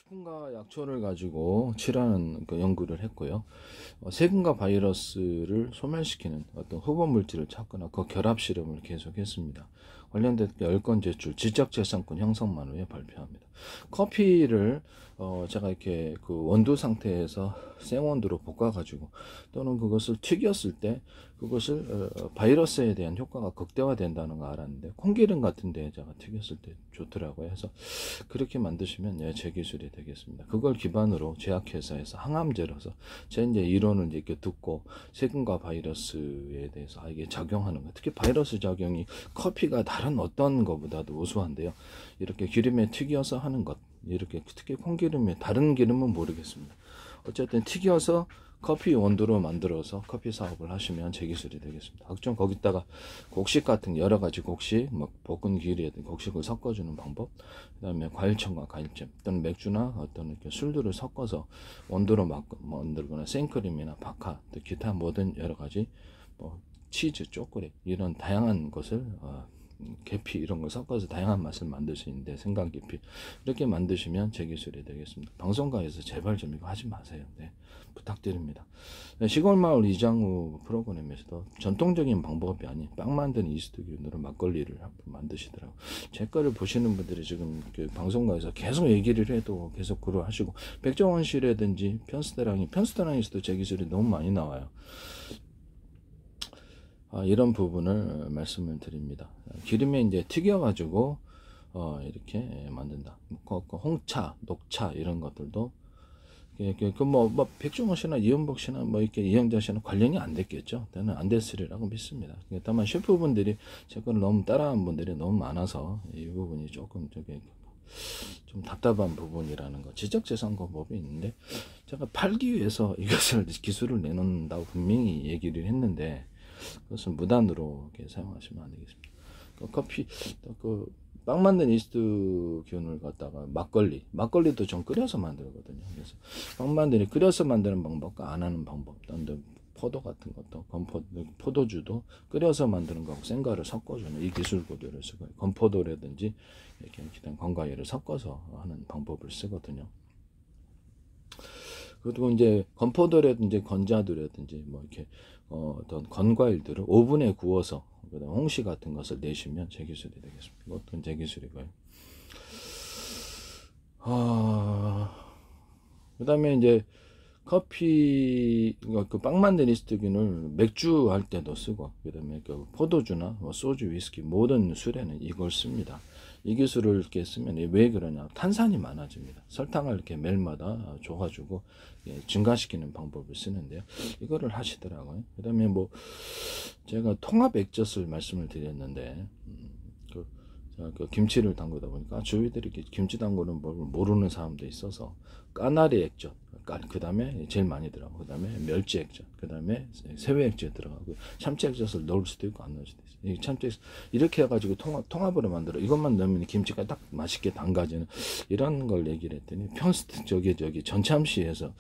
세균과 약초를 가지고 칠하는 그 연구를 했고요. 세균과 바이러스를 소멸시키는 어떤 후보 물질을 찾거나 그 결합 실험을 계속했습니다. 관련된 10건 제출, 지적재산권 형성만 후에 발표합니다. 커피를 제가 이렇게 그 원두 상태에서 생원두로 볶아가지고 또는 그것을 튀겼을 때 그것을 바이러스에 대한 효과가 극대화된다는 거 알았는데 콩기름 같은 데 제가 튀겼을 때 좋더라고요. 해서 그렇게 만드시면 제 기술이 되겠습니다. 그걸 기반으로 제약회사에서 항암제로서 제 이제 이론을 이렇게 듣고 세균과 바이러스에 대해서 이게 작용하는 거, 특히 바이러스 작용이 커피가 다른 어떤 것보다도 우수한데요. 이렇게 기름에 튀겨서 하는 것, 이렇게 특히 콩기름에 다른 기름은 모르겠습니다. 어쨌든 튀겨서 커피 원두로 만들어서 커피 사업을 하시면 제 기술이 되겠습니다. 각종 거기다가 곡식 같은 여러 가지 곡식, 뭐 볶은 기리든 곡식을 섞어주는 방법, 그다음에 과일청과 과일잼 또는 맥주나 어떤 이렇게 술들을 섞어서 원두로 만들거나 생크림이나 바카, 또 기타 모든 여러 가지 뭐 치즈, 초콜릿 이런 다양한 것을 계피 이런 걸 섞어서 다양한 맛을 만들 수 있는데 생강 계피 이렇게 만드시면 제 기술이 되겠습니다. 방송가에서 제발 좀 이거 하지 마세요. 네, 부탁드립니다. 시골마을 이장우 프로그램에서도 전통적인 방법이 아닌 빵 만드는 이스트균으로 막걸리를 만드시더라고요. 제 거를 보시는 분들이 지금 그 방송가에서 계속 얘기를 해도 계속 그러 하시고, 백종원 씨라든지 편스테랑에서도 제 기술이 너무 많이 나와요. 이런 부분을 말씀을 드립니다. 기름에 이제 튀겨가지고 이렇게 만든다. 홍차, 녹차 이런 것들도 백종원 씨나 이은복 씨나 뭐 이렇게 이영자 씨는 관련이 안 됐겠죠. 저는 안 됐으리라고 믿습니다. 다만 셰프분들이 제 거를 너무 따라한 분들이 너무 많아서 이 부분이 조금 좀 답답한 부분이라는 거. 지적재산권법이 있는데 제가 팔기 위해서 이것을 기술을 내놓는다고 분명히 얘기를 했는데 그것은 무단으로 이렇게 사용하시면 안 되겠습니다. 커피, 빵 만든 이스트균을 갖다가 막걸리도 좀 끓여서 만들거든요. 그래서 빵 만드니 끓여서 만드는 방법과 안 하는 방법, 또 포도 같은 것도 포도주도 끓여서 만드는 거하고 생과를 섞어주는 이 기술 구조를 쓰고, 건포도라든지 이렇게 기타 건과일을 섞어서 하는 방법을 쓰거든요. 그리고 이제 건포도라든지 건자두라든지 뭐 이렇게 어떤 건과일들을 오븐에 구워서 그다음 홍시 같은 것을 내시면 제 기술이 되겠습니다. 이것도 제 기술이고요. 그다음에 이제 커피, 그 빵 만든 이스트균을 맥주 할 때도 쓰고, 그다음에 그 포도주나 뭐 소주, 위스키 모든 술에는 이걸 씁니다. 이 기술을 이렇게 쓰면 왜 그러냐? 탄산이 많아집니다. 설탕을 이렇게 매일마다 줘가지고 증가시키는 방법을 쓰는데요. 이거를 하시더라고요. 그다음에 뭐 제가 통합 액젓을 말씀을 드렸는데 그 김치를 담그다 보니까 주위들이 김치 담그는 법을 모르는 사람도 있어서 까나리 액젓, 그 다음에 제일 많이 들어가고, 그 다음에 멸치 액젓, 그 다음에 새우 액젓 들어가고, 참치 액젓을 넣을 수도 있고 안 넣을 수도 있어요. 이 참치 이렇게 해가지고 통합으로 만들어 이것만 넣으면 김치가 딱 맛있게 담가지는 이런 걸 얘기를 했더니 저기 전참시에서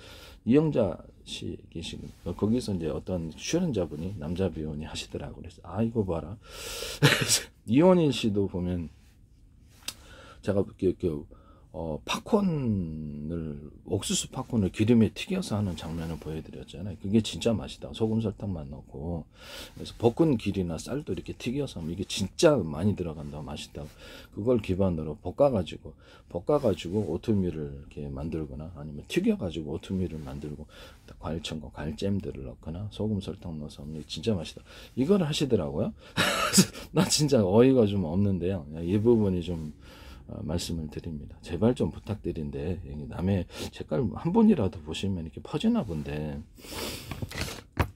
이영자 씨 계시고 거기서 이제 어떤 출연자분이 남자 배우니 하시더라고. 그래서 이거 봐라. 이원인 씨도 보면 제가 옥수수 팝콘을 기름에 튀겨서 하는 장면을 보여드렸잖아요. 그게 진짜 맛있다. 소금 설탕만 넣고. 그래서 볶은 길이나 쌀도 이렇게 튀겨서 하면 이게 진짜 많이 들어간다. 맛있다. 그걸 기반으로 볶아가지고 오트밀을 이렇게 만들거나 아니면 튀겨가지고 오트밀을 만들고 과일청과 과일잼들을 넣거나 소금 설탕 넣어서 하면 진짜 맛있다. 이걸 하시더라고요. 나 진짜 어이가 좀 없는데요. 이 부분이 좀 말씀을 드립니다. 제발 좀 부탁드린데 남의 색깔 한 분이라도 보시면 이렇게 퍼지나 본데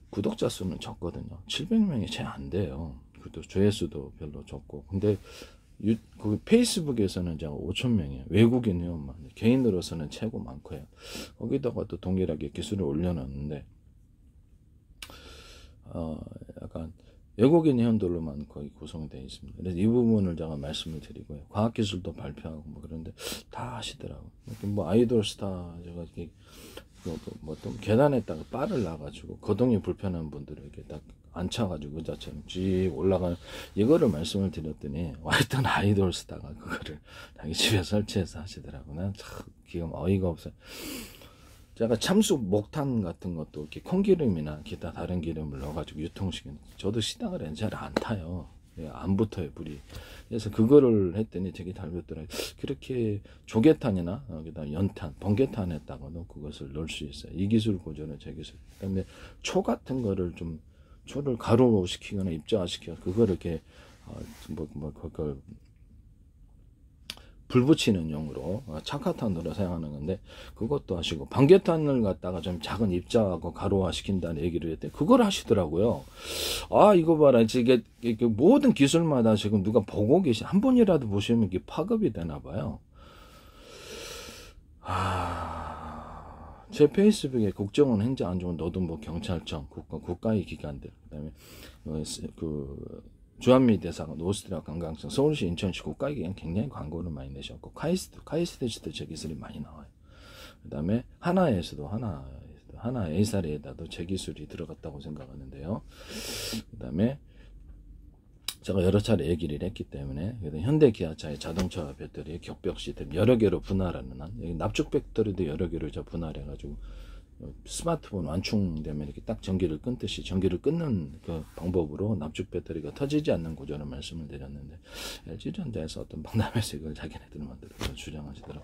구독자 수는 적거든요. 700명이 채 안 돼요. 조회수도 별로 적고. 근데 그 페이스북에서는 제가 5,000명이에요. 외국인 회원만. 개인으로서는 최고 많고요. 거기다가 또 동일하게 기술을 올려놨는데 약간 외국인 회원들로만 거의 구성이 되어 있습니다. 그래서 이 부분을 제가 말씀을 드리고요. 과학기술도 발표하고 뭐 그런데 다 하시더라고요. 뭐 아이돌 스타 제가 이렇게 뭐또 계단에다가 바를 놔가지고 거동이 불편한 분들을 이렇게 딱 앉혀가지고 의자처럼 쭉 올라가는 이거를 말씀을 드렸더니 와있던 아이돌 스타가 그거를 자기 집에 설치해서 하시더라고. 난 참 기가 어이가 없어요. 제가 참수 목탄 같은 것도 이렇게 콩기름이나 기타 다른 기름을 넣어가지고 유통시키는, 저도 시당을 잘 안 타요. 안 붙어요, 불이. 그래서 그거를 했더니 되게 잘 붙더라고요. 그렇게 조개탄이나 여기다 연탄, 번개탄에다가도 그것을 넣을 수 있어요. 이 기술 고전은 제 기술. 그다음에 초 같은 거를 좀, 초를 가루시키거나 입자시켜 그거를 이렇게 그걸 불 붙이는 용으로 착화탄으로 사용하는 건데, 그것도 하시고 방개탄을 갖다가 좀 작은 입자하고 가루화 시킨다는 얘기를 했더니 그걸 하시더라고요. 아, 이거 봐라. 이게 모든 기술마다 지금 누가 보고 한 번이라도 보시면 이게 파급이 되나 봐요. 제 페이스북에 국정원 행정 안 좋은 노동부 경찰청 국가의 기관들, 그다음에 주한미대사관, 노스트라 관광청, 서울시, 인천시 국가의 기관 굉장히 광고를 많이 내셨고, 카이스트에서도 제 기술이 많이 나와요. 그다음에 하나 A사리에다도 제 기술이 들어갔다고 생각하는데요. 그다음에 제가 여러 차례 얘기를 했기 때문에, 현대 기아차의 자동차 배터리 격벽 시스템 여러 개로 분할하는 한, 납축 배터리도 여러 개로 분할해가지고 스마트폰 완충되면 이렇게 딱 전기를 끊듯이 전기를 끊는 그 방법으로 납축 배터리가 터지지 않는 구조를 말씀을 드렸는데, LG전자에서 어떤 박람회에서 이걸 자기네들 만들어서 주장하시더라고요.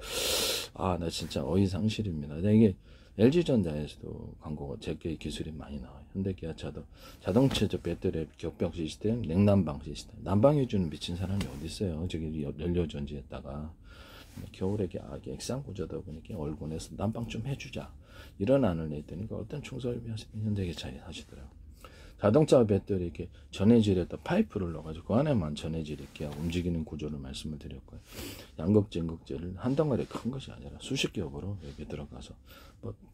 나 진짜 어이상실입니다. 이게 LG전자에서도 광고가 제게 기술이 많이 나와요. 현대기아차도 자동차적 배터리 격벽 시스템, 냉난방 시스템. 난방해 주는 미친 사람이 어디 있어요? 저기 연료전지에다가 겨울에 액상 구조다 보니까 얼굴에서 난방 좀 해주자, 이런 안을 냈더니 어떤 중소기업 현대기차에 하시더라고요. 자동차 배터리 이렇게 전해질에다 파이프를 넣어가지고 그 안에만 전해질 이렇게 움직이는 구조를 말씀을 드렸고요. 양극재, 인극재를 한 덩어리 큰 것이 아니라 수십 겹으로 여기 들어가서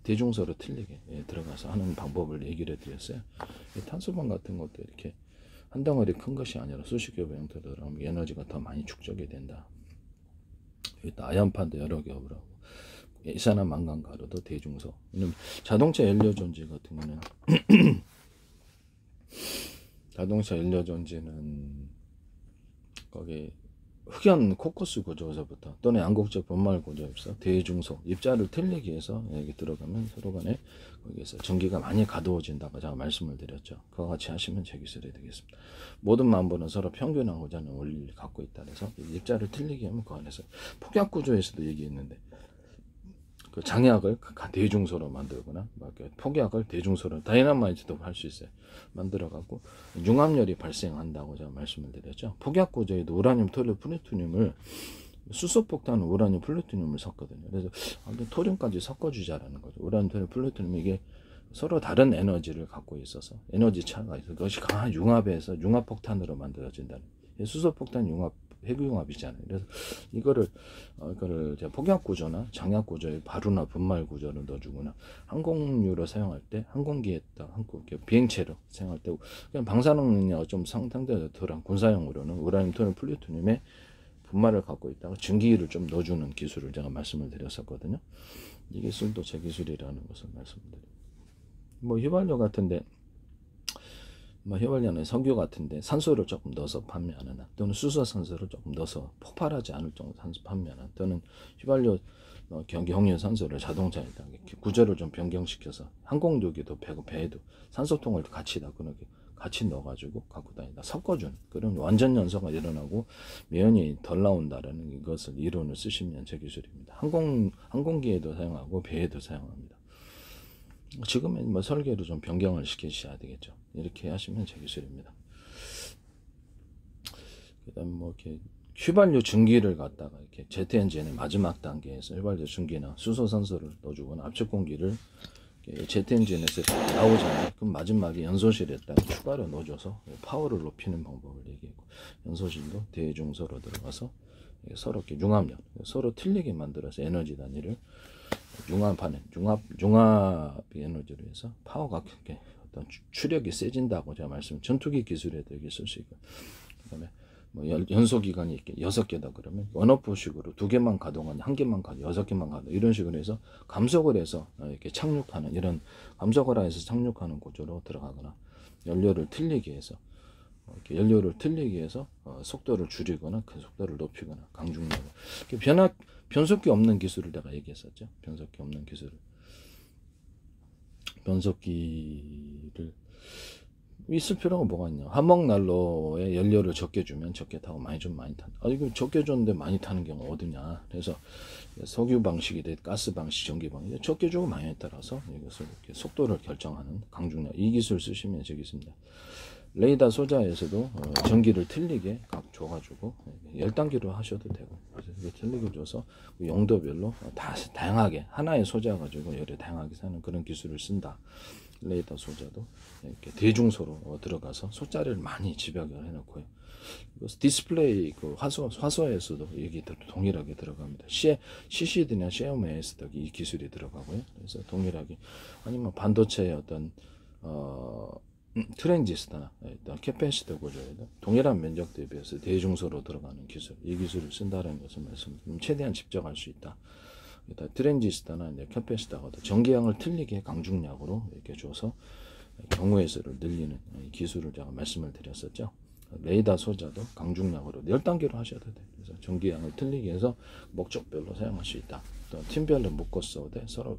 대중소로 틀리게 들어가서 하는 방법을 얘기를 해드렸어요. 탄소방 같은 것도 이렇게 한 덩어리 큰 것이 아니라 수십 겹의 형태로 들어가면 에너지가 더 많이 축적이 된다. 여기다 아연판도 여러 겹으로 하고, 이산화 망간 가루도 대중소. 자동차 연료전지 같은 경우는 자동차 연료전지는 거기 흑연 코커스 구조에서부터 또는 양극재 분말 구조에서 대중소 입자를 틀리게 해서 여기 들어가면 서로 간에 거기에서 전기가 많이 가두어진다고 제가 말씀을 드렸죠. 그와 같이 하시면 제 기술이 되겠습니다. 모든 만물은 서로 평균하고자 하는 원리를 갖고 있다 그래서 입자를 틀리게 하면 그 안에서 폭약 구조에서도 얘기했는데, 그 장약을 대중소로 만들거나 폭약을 대중소로, 다이너마이트도 할 수 있어요. 만들어 갖고 융합열이 발생한다고 제가 말씀을 드렸죠. 폭약 구조에도 우라늄, 토륨, 플루토늄을 수소폭탄 우라늄, 플루토늄을 섞거든요. 그래서 토륨까지 섞어주자라는 거죠. 우라늄, 토륨, 플루토늄 이게 서로 다른 에너지를 갖고 있어서 에너지 차가 있어. 그것이 강한 융합에서 융합폭탄으로 만들어진다는. 수소폭탄 융합, 핵융합이잖아요. 그래서 이거를 폭약 구조나 장약 구조에 바루나 분말 구조를 넣어주거나, 항공유로 사용할 때 항공기에다 비행체로 사용할 때 그냥 방사능 능력 좀 상당히 덜한 군사용으로는 우라늄, 토륨, 플루토늄의 분말을 갖고 있다가 증기를 좀 넣어주는 기술을 제가 말씀을 드렸었거든요. 이 기술도 제 기술이라는 것을 말씀드립니다. 휘발유 같은데, 휘발유는 석유 같은데 산소를 조금 넣어서 판매하는 한, 또는 수소산소를 조금 넣어서 폭발하지 않을 정도 산소 판매하는, 또는 휘발유 경유 산소를 자동차에다 구조를 좀 변경시켜서 항공도기도 배에도 산소통을 같이 넣어가지고 갖고 다니다 섞어주는 그런 완전 연소가 일어나고 매연이 덜 나온다라는 것을 이론을 쓰시면 제 기술입니다. 항공기에도 사용하고 배에도 사용합니다. 지금은 설계로 좀 변경을 시키셔야 되겠죠. 이렇게 하시면 제 기술입니다. 그다음 이렇게 휘발유 증기를 갖다가 이렇게 제트 엔진의 마지막 단계에서 휘발유 증기나 수소산소를 넣어주거나 압축 공기를 제트 엔진에서 나오잖아요. 그럼 마지막에 연소실에다가 추가로 넣어줘서 파워를 높이는 방법을 얘기했고, 연소실도 대중소로 들어가서 서로 이렇게 융합력, 서로 틀리게 만들어서 에너지 단위를 융합 에너지로 해서 파워가 어떤 추력이 세진다고 제가 전투기 기술에도 여기 쓸 수 있고, 그다음에 뭐 연소 기간이 이렇게 6개다 그러면 원오프식으로 2개만 가동하는 1개만 가동 6개만 가동 이런 식으로 해서 감속을 해서 이렇게 착륙하는 이런 감속을 해서 착륙하는 구조로 들어가거나 연료를 틀리게 해서 이렇게 연료를 틀리게 해서 속도를 줄이거나 그 속도를 높이거나 강중력을 변속기 없는 기술을 내가 얘기했었죠. 변속기 없는 기술을 변속기를 있을 필요가 뭐가 있냐. 화목난로에 연료를 적게 주면 적게 타고 많이 주면 많이 탄다. 이거 적게 줬는데 많이 타는 경우 어디냐. 그래서 석유 방식이 돼 가스 방식, 전기 방식 적게 주고 많이 따라서 이것을 이렇게 속도를 결정하는 강중력 이 기술 쓰시면 저기 있습니다. 레이더 소자에서도 전기를 틀리게 각 줘가지고 10단계로 하셔도 되고 그래서 틀리게 줘서 용도별로 다양하게 하나의 소자 가지고 여러 다양하게 사는 그런 기술을 쓴다. 레이더 소자도 이렇게 대중소로 들어가서 소자를 많이 집약을 해놓고요. 디스플레이 그 화소에서도 여기 동일하게 들어갑니다. CCD나 CMOS도 이 기술이 들어가고요. 그래서 동일하게 아니면 반도체의 어떤 트랜지스터나 캐패시터 구조에도 동일한 면적 대비해서 대중소로 들어가는 기술, 이 기술을 쓴다는 것을 말씀드리면 최대한 집적할 수 있다. 트랜지스터나 캐패시터가 전기량을 틀리게 강중량으로 이렇게 줘서 경우의 수를 늘리는 기술을 제가 말씀을 드렸었죠. 레이더 소자도 강중량으로 10단계로 하셔도 돼요. 그래서 전기량을 틀리게 해서 목적별로 사용할 수 있다. 또 팀별로 묶어 써도 돼. 서로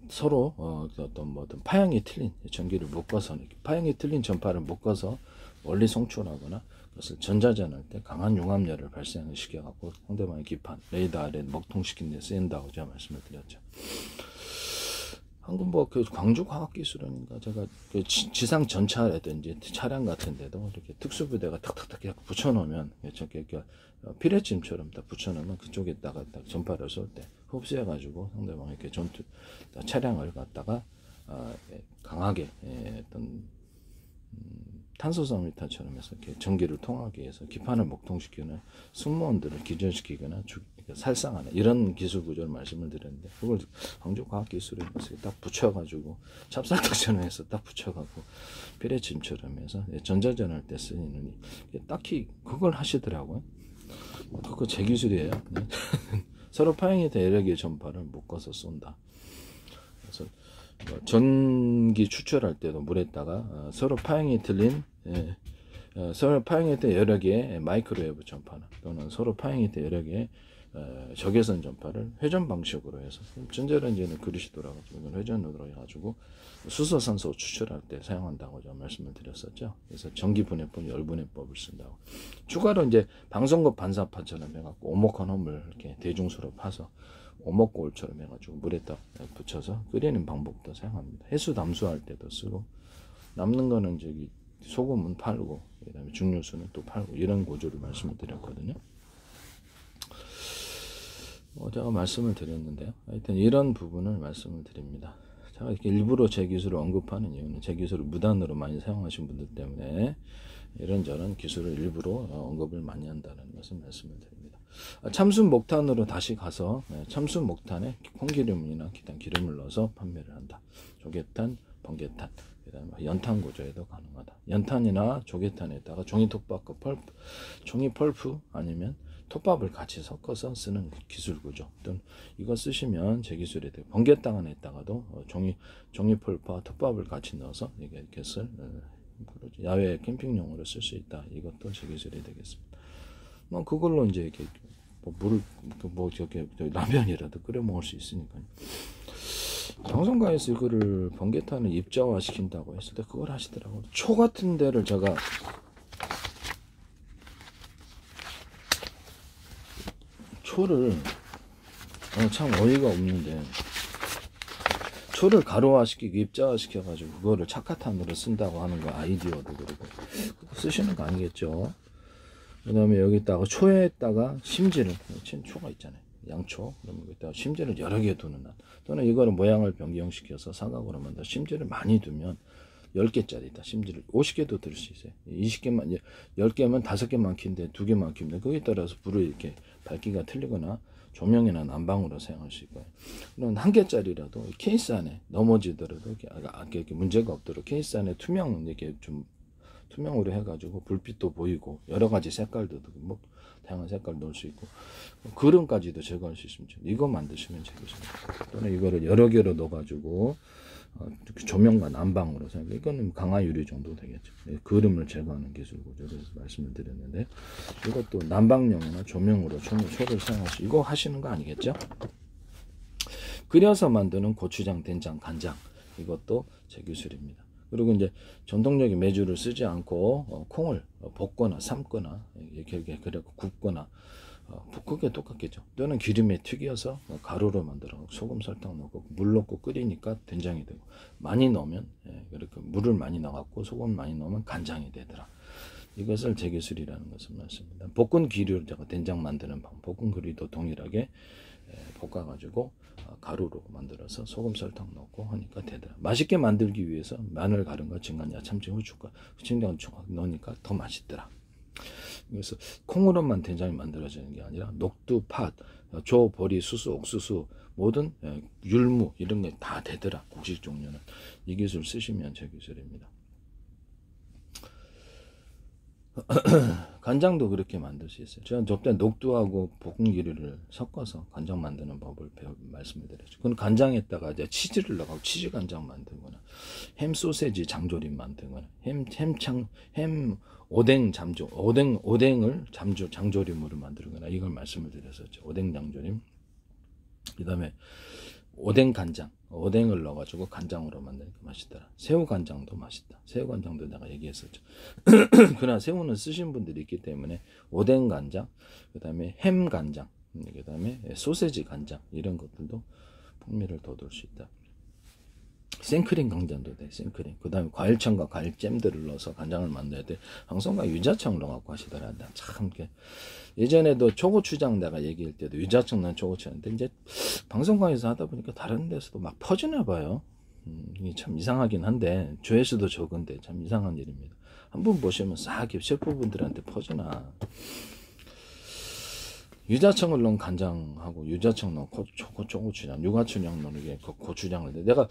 서로 어떤 파형이 틀린 전기를 묶어서 파형이 틀린 전파를 묶어서 원리 송출하거나 그것을 전자전할 때 강한 융합열을 발생시켜 갖고 상대방의 기판 레이더 아래 먹통시킨 데 쓰인다고 제가 말씀을 드렸죠. 방금 그 광주 과학기술원인가 제가 그 지상 전차라든지 차량 같은데도 이렇게 특수부대가 탁탁탁 붙여놓으면 저렇게 피레침처럼 딱 붙여놓으면 그쪽에다가 딱 전파를 쏠 때 흡수해가지고 상대방 이렇게 전투 차량을 갖다가 강하게 어떤 탄소섬유탄처럼 해서 이렇게 전기를 통하게 해서 기판을 목통시키는 승무원들을 기절시키거나 살상하는 이런 기술 구조를 말씀을 드렸는데 그걸 광주과학기술에 딱 붙여가지고 찹쌀떡처럼 해서 딱 붙여가지고 피레침처럼 해서 전자전할 때 쓰이는 딱히 그걸 하시더라고요. 그거 제 기술이에요. 서로 파형이 된 여러 개의 전파를 묶어서 쏜다. 그래서 전기 추출할 때도 물에다가 서로 파형이 틀린 서로 파형이 된 여러 개의 마이크로웨이브 전파나 또는 서로 파형이 된 여러 개의 적외선 전파를 회전 방식으로 해서 전자레인지는 그릇이 돌아가지고 이건 회전으로 해가지고 수소산소 추출할 때 사용한다고 제가 말씀을 드렸었죠. 그래서 전기분해법, 열분해법을 쓴다고. 추가로 이제 방송국 반사판처럼 해갖고 오목한 홈을 이렇게 대중수로 파서 오목골처럼 해가지고 물에다 붙여서 끓이는 방법도 사용합니다. 해수 담수할 때도 쓰고 남는 거는 저기 소금은 팔고 그다음에 증류수는 또 팔고 이런 구조를 말씀을 드렸거든요. 제가 말씀을 드렸는데요. 하여튼 이런 부분을 말씀을 드립니다. 제가 이렇게 일부러 제 기술을 언급하는 이유는 제 기술을 무단으로 많이 사용하신 분들 때문에 이런저런 기술을 일부러 언급을 많이 한다는 것을 말씀을 드립니다. 참순 목탄으로 다시 가서 참순 목탄에 콩기름이나 기타 기름을 넣어서 판매를 한다. 조개탄, 번개탄, 그다음에 연탄 구조에도 가능하다. 연탄이나 조개탄에다가 종이 톱밥과 펄프, 종이 펄프 아니면 톱밥을 같이 섞어서 쓰는 기술 구조. 또는 이거 쓰시면 제 기술이 돼요. 번개탄에다가도 종이 펄프와 톱밥을 같이 넣어서 이렇게 야외 캠핑용으로 쓸 수 있다. 이것도 제 기술이 되겠습니다. 뭐 그걸로 이제 이렇게 물을 저렇게 라면이라도 끓여 먹을 수 있으니까요. 방송가에서 이거를 번개탄을 입자화 시킨다고 했을 때 그걸 하시더라고요. 초 같은 데를 제가 초를 참 어이가 없는데 초를 가루화시키고 입자화시켜가지고 그거를 착화탄으로 쓴다고 하는 거 아이디어도 그러고 쓰시는 거 아니겠죠. 그 다음에 여기다가 초에다가 심지를 초가 있잖아요. 양초 그러면 여기다가 심지를 여러 개 두는 한 또는 이거를 모양을 변경시켜서 사각으로 만들어 심지를 많이 두면 10개짜리 있다. 심지를 50개도 들 수 있어요. 20개만 10개면 5개만 키는데 2개만 키면 거기에 따라서 불을 이렇게 밝기가 틀리거나 조명이나 난방으로 사용할 수 있고요. 그럼 1개짜리라도 케이스 안에 넘어지더라도 이렇게 문제가 없도록 케이스 안에 투명 이렇게 좀 투명으로 해가지고 불빛도 보이고 여러 가지 색깔도 뭐 다양한 색깔 넣을 수 있고 그름까지도 제거할 수 있으면 이거 만드시면 되겠습니다. 또는 이거를 여러 개로 넣어가지고 조명과 난방으로 생각. 이거는 강화 유리 정도 되겠죠. 그름을 제거하는 기술 구조를 말씀을 드렸는데 이것도 난방용이나 조명으로 초를 사용할 수. 이거 하시는 거 아니겠죠? 끓여서 만드는 고추장, 된장, 간장 이것도 제 기술입니다. 그리고 이제 전통적인 메주를 쓰지 않고 콩을 볶거나 삶거나 이렇게 그래고 굽거나 그게 똑같겠죠. 또는 기름에 튀겨서 가루로 만들어 소금 설탕 넣고 물 넣고 끓이니까 된장이 되고 많이 넣으면 그렇게 물을 많이 넣어갖고 소금 많이 넣으면 간장이 되더라. 이것을 제 기술이라는 것을 말씀입니다. 볶은 기류를 제가 된장 만드는 방법, 볶은 기류도 동일하게 볶아가지고 가루로 만들어서 소금 설탕 넣고 하니까 되더라. 맛있게 만들기 위해서 마늘, 가름과 진간장, 참치, 후추가 후추장 넣으니까 더 맛있더라. 그래서 콩으로만 된장이 만들어지는 게 아니라 녹두, 팥, 조, 보리, 수수, 옥수수 모든 율무 이런 게 다 되더라. 곡식 종류는 이 기술 쓰시면 제 기술입니다. 간장도 그렇게 만들 수 있어요. 제가 저때 녹두하고 볶은 기류를 섞어서 간장 만드는 법을 말씀을 드렸죠. 그건 간장에다가 이제 치즈를 넣고 치즈 간장 만들거나 햄 소세지 장조림 만들거나 햄 오뎅 오뎅을 장조림으로 만들거나 이걸 말씀을 드렸었죠. 오뎅 장조림. 그다음에 오뎅 간장, 오뎅을 넣어가지고 간장으로 만드니까 맛있더라. 새우 간장도 맛있다. 새우 간장도 내가 얘기했었죠. 그러나 새우는 쓰신 분들이 있기 때문에 오뎅 간장, 그 다음에 햄 간장, 그 다음에 소세지 간장 이런 것들도 풍미를 돋울 수 있다. 생크림 간장도 돼. 생크림. 그 다음에 과일청과 과일잼들을 넣어서 간장을 만들어야 돼. 방송가 유자청 넣어갖고 하시더라. 참 예전에도 초고추장 내가 얘기할 때도 유자청 넣은 초고추장인데 이제 방송국에서 하다 보니까 다른 데서도 막 퍼지나 봐요. 이게 참 이상하긴 한데 조회수도 적은데 참 이상한 일입니다. 한번 보시면 싹 셰프분들한테 퍼지나. 유자청을 넣은 간장하고 유자청 넣은 초고추장, 유가춘향 넣는 게 고추장을 내가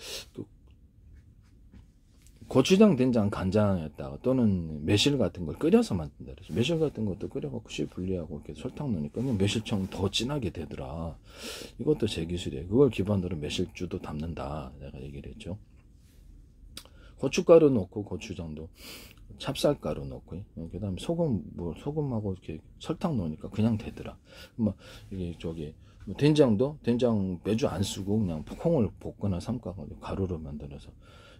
고추장, 된장, 간장에다가 또는 매실 같은 걸 끓여서 만든다 그래서 매실 같은 것도 끓여갖고 씨 분리하고 이렇게 설탕 넣으니까 매실청 더 진하게 되더라. 이것도 제 기술이에요. 그걸 기반으로 매실주도 담는다 내가 얘기를 했죠. 고춧가루 넣고 고추장도 찹쌀가루 넣고 그 다음에 소금하고 이렇게 설탕 넣으니까 그냥 되더라. 이게 된장도 된장 매주 안 쓰고 그냥 콩을 볶거나 삶아가지고 가루로 만들어서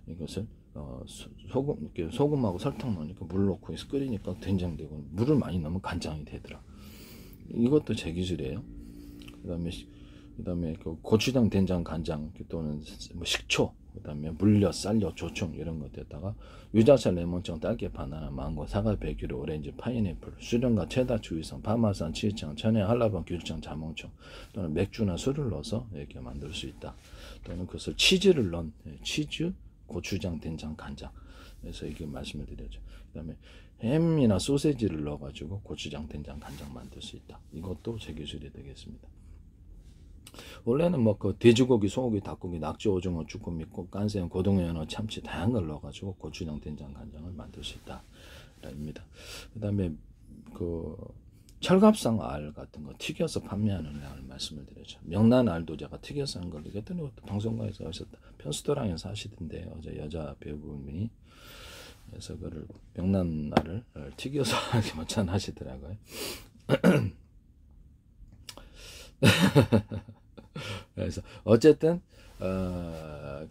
이것을 소금하고 설탕 넣으니까 물 넣고 해서 끓이니까 된장 되고 물을 많이 넣으면 간장이 되더라. 이것도 제 기술이에요. 그다음에 고추장, 된장, 간장 또는 식초, 그다음에 물엿, 쌀엿, 조청 이런 것에다가 유자차, 레몬청, 딸기, 바나나, 망고, 사과, 배규리, 오렌지, 파인애플, 수령과 체다, 주의성, 파마산, 치즈청, 천혜, 한라봉, 귤청, 자몽청 또는 맥주나 술을 넣어서 이렇게 만들 수 있다. 또는 그것을 치즈를 넣은 치즈, 고추장, 된장, 간장. 그래서 이렇게 말씀을 드렸죠. 그다음에 햄이나 소세지를 넣어가지고 고추장, 된장, 간장 만들 수 있다. 이것도 제 기술이 되겠습니다. 원래는 돼지고기, 소고기, 닭고기, 낙지, 오징어, 쭈꾸미, 깐새우, 고등어, 연어, 참치 다양한 걸 넣어가지고 고추장, 된장, 간장을 만들 수 있다. 입니다. 그다음에 철갑상 알 같은 거 튀겨서 판매하는 알 말씀을 드렸죠. 명란 알도 제가 튀겨서 한 걸 그랬더니 방송국에서 편스토랑에서 하시던데 어제 여자 배우분이 그래서 그를 명란 알을 튀겨서 마찬 하시더라고요. 그래서 어쨌든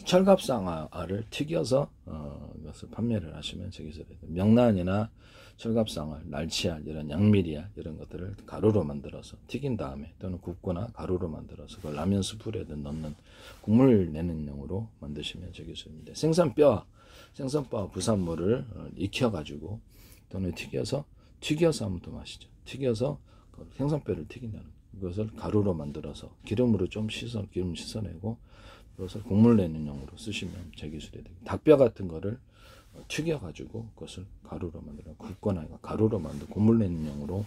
철갑상 알을 튀겨서 그것을 판매를 하시면 저기서 명란이나 철갑상알, 날치알, 이런 양미리알 이런 것들을 가루로 만들어서 튀긴 다음에 또는 굽거나 가루로 만들어서 그걸 라면 스프에다 넣는 국물 내는 용으로 만드시면 저기서입니다. 생선뼈와 부산물을 익혀가지고 또는 튀겨서 하면 더 맛있죠. 튀겨서 생선뼈를 튀긴다는 그것을 가루로 만들어서 기름으로 좀 기름 씻어내고 그것을 국물 내는 용으로 쓰시면 제 기술이 됩니다. 닭뼈 같은 거를 튀겨가지고 그것을 가루로 만들어 굽거나 가루로 만들어 국물 내는 용으로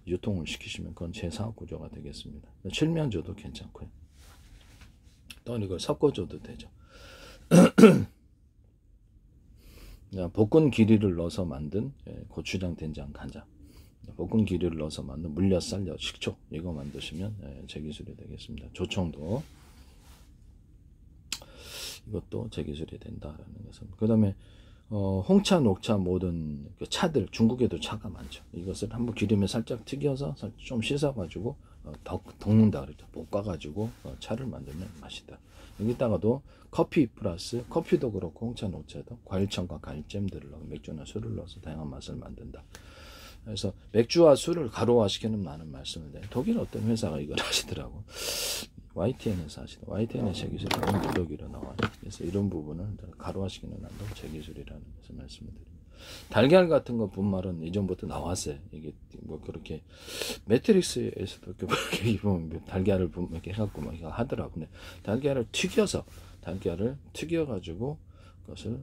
유통을 시키시면 그건 제 사업 구조가 되겠습니다. 칠면조도 괜찮고요. 또 이걸 섞어줘도 되죠. 볶은 기리를 넣어서 만든 고추장, 된장, 간장, 볶은 기리를 넣어서 만든 물엿, 쌀엿, 식초, 이거 만드시면 제 기술이 되겠습니다. 조청도 이것도 제 기술이 된다라는 것은. 그 다음에 홍차, 녹차, 모든 그 차들, 중국에도 차가 많죠. 이것을 한번 기름에 살짝 튀겨서 좀 씻어가지고 덮는다 그랬죠. 볶아가지고 차를 만들면 맛있다. 여기다가도 커피 플러스, 커피도 그렇고 홍차, 녹차도 과일청과 과일잼들을 넣어 맥주나 술을 넣어서 다양한 맛을 만든다. 그래서 맥주와 술을 가루화시키는 많은 말씀을 해요. 독일 어떤 회사가 이걸 하시더라고. YTN에서 하시는, YTN의 제 기술이 너무 무더기로 나와요. 그래서 이런 부분을 가루화시키는 한도 제 기술이라는 것을 말씀을 드립니다. 달걀 같은 거 분말은 이전부터 나왔어요. 이게 뭐 그렇게 매트릭스에서도 이렇게 보면 달걀을 이렇게 해갖고 막 하더라고. 근데 달걀을 튀겨가지고 그것을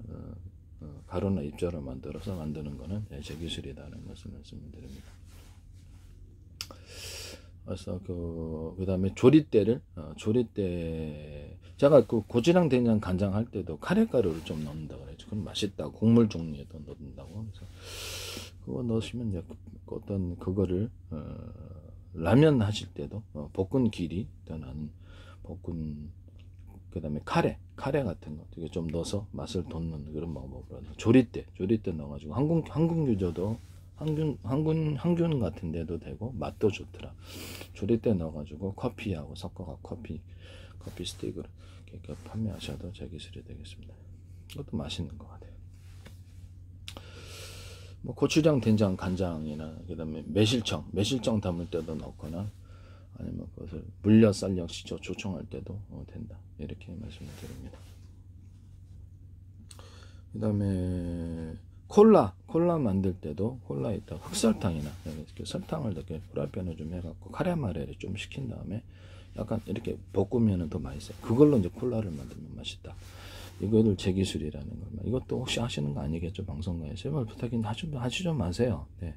가루나 입자로 만들어서 만드는 거는 제 기술이라는 것을 말씀을 드립니다. 그래서 그 다음에 조리대를 제가 그 고추장, 된장, 간장 할 때도 카레가루를 좀 넣는다 그랬죠. 그럼 맛있다고, 곡물 종류에도 넣는다고. 그래서 그거 넣으시면 이제 어떤 그거를 라면 하실 때도 볶은 기리, 나는 볶은, 그 다음에 카레 같은 거 되게 좀 넣어서 맛을 돋는 그런 방법으로. 조리대 넣어가지고 한국 유저도 항균 같은 데도 되고 맛도 좋더라. 조리대 넣어가지고 커피하고 섞어가 커피 스틱으로 이렇게 판매하셔도 제 기술이 되겠습니다. 이것도 맛있는 것 같아요. 뭐 고추장, 된장, 간장이나 그다음에 매실청 담을 때도 넣거나 아니면 그것을 물엿, 쌀엿, 식초, 조청할 때도 된다. 이렇게 말씀을 드립니다. 그다음에 콜라 만들 때도 콜라에다 흑설탕이나 이렇게 설탕을 이렇게 프라이팬에 좀 해갖고 카레마레를 좀 식힌 다음에 약간 이렇게 볶으면 더 맛있어요. 그걸로 이제 콜라를 만들면 맛있다. 이거를 제 기술이라는 거. 이것도 혹시 하시는 거 아니겠죠? 방송가에 제발 부탁인데 하지 좀 마세요. 네.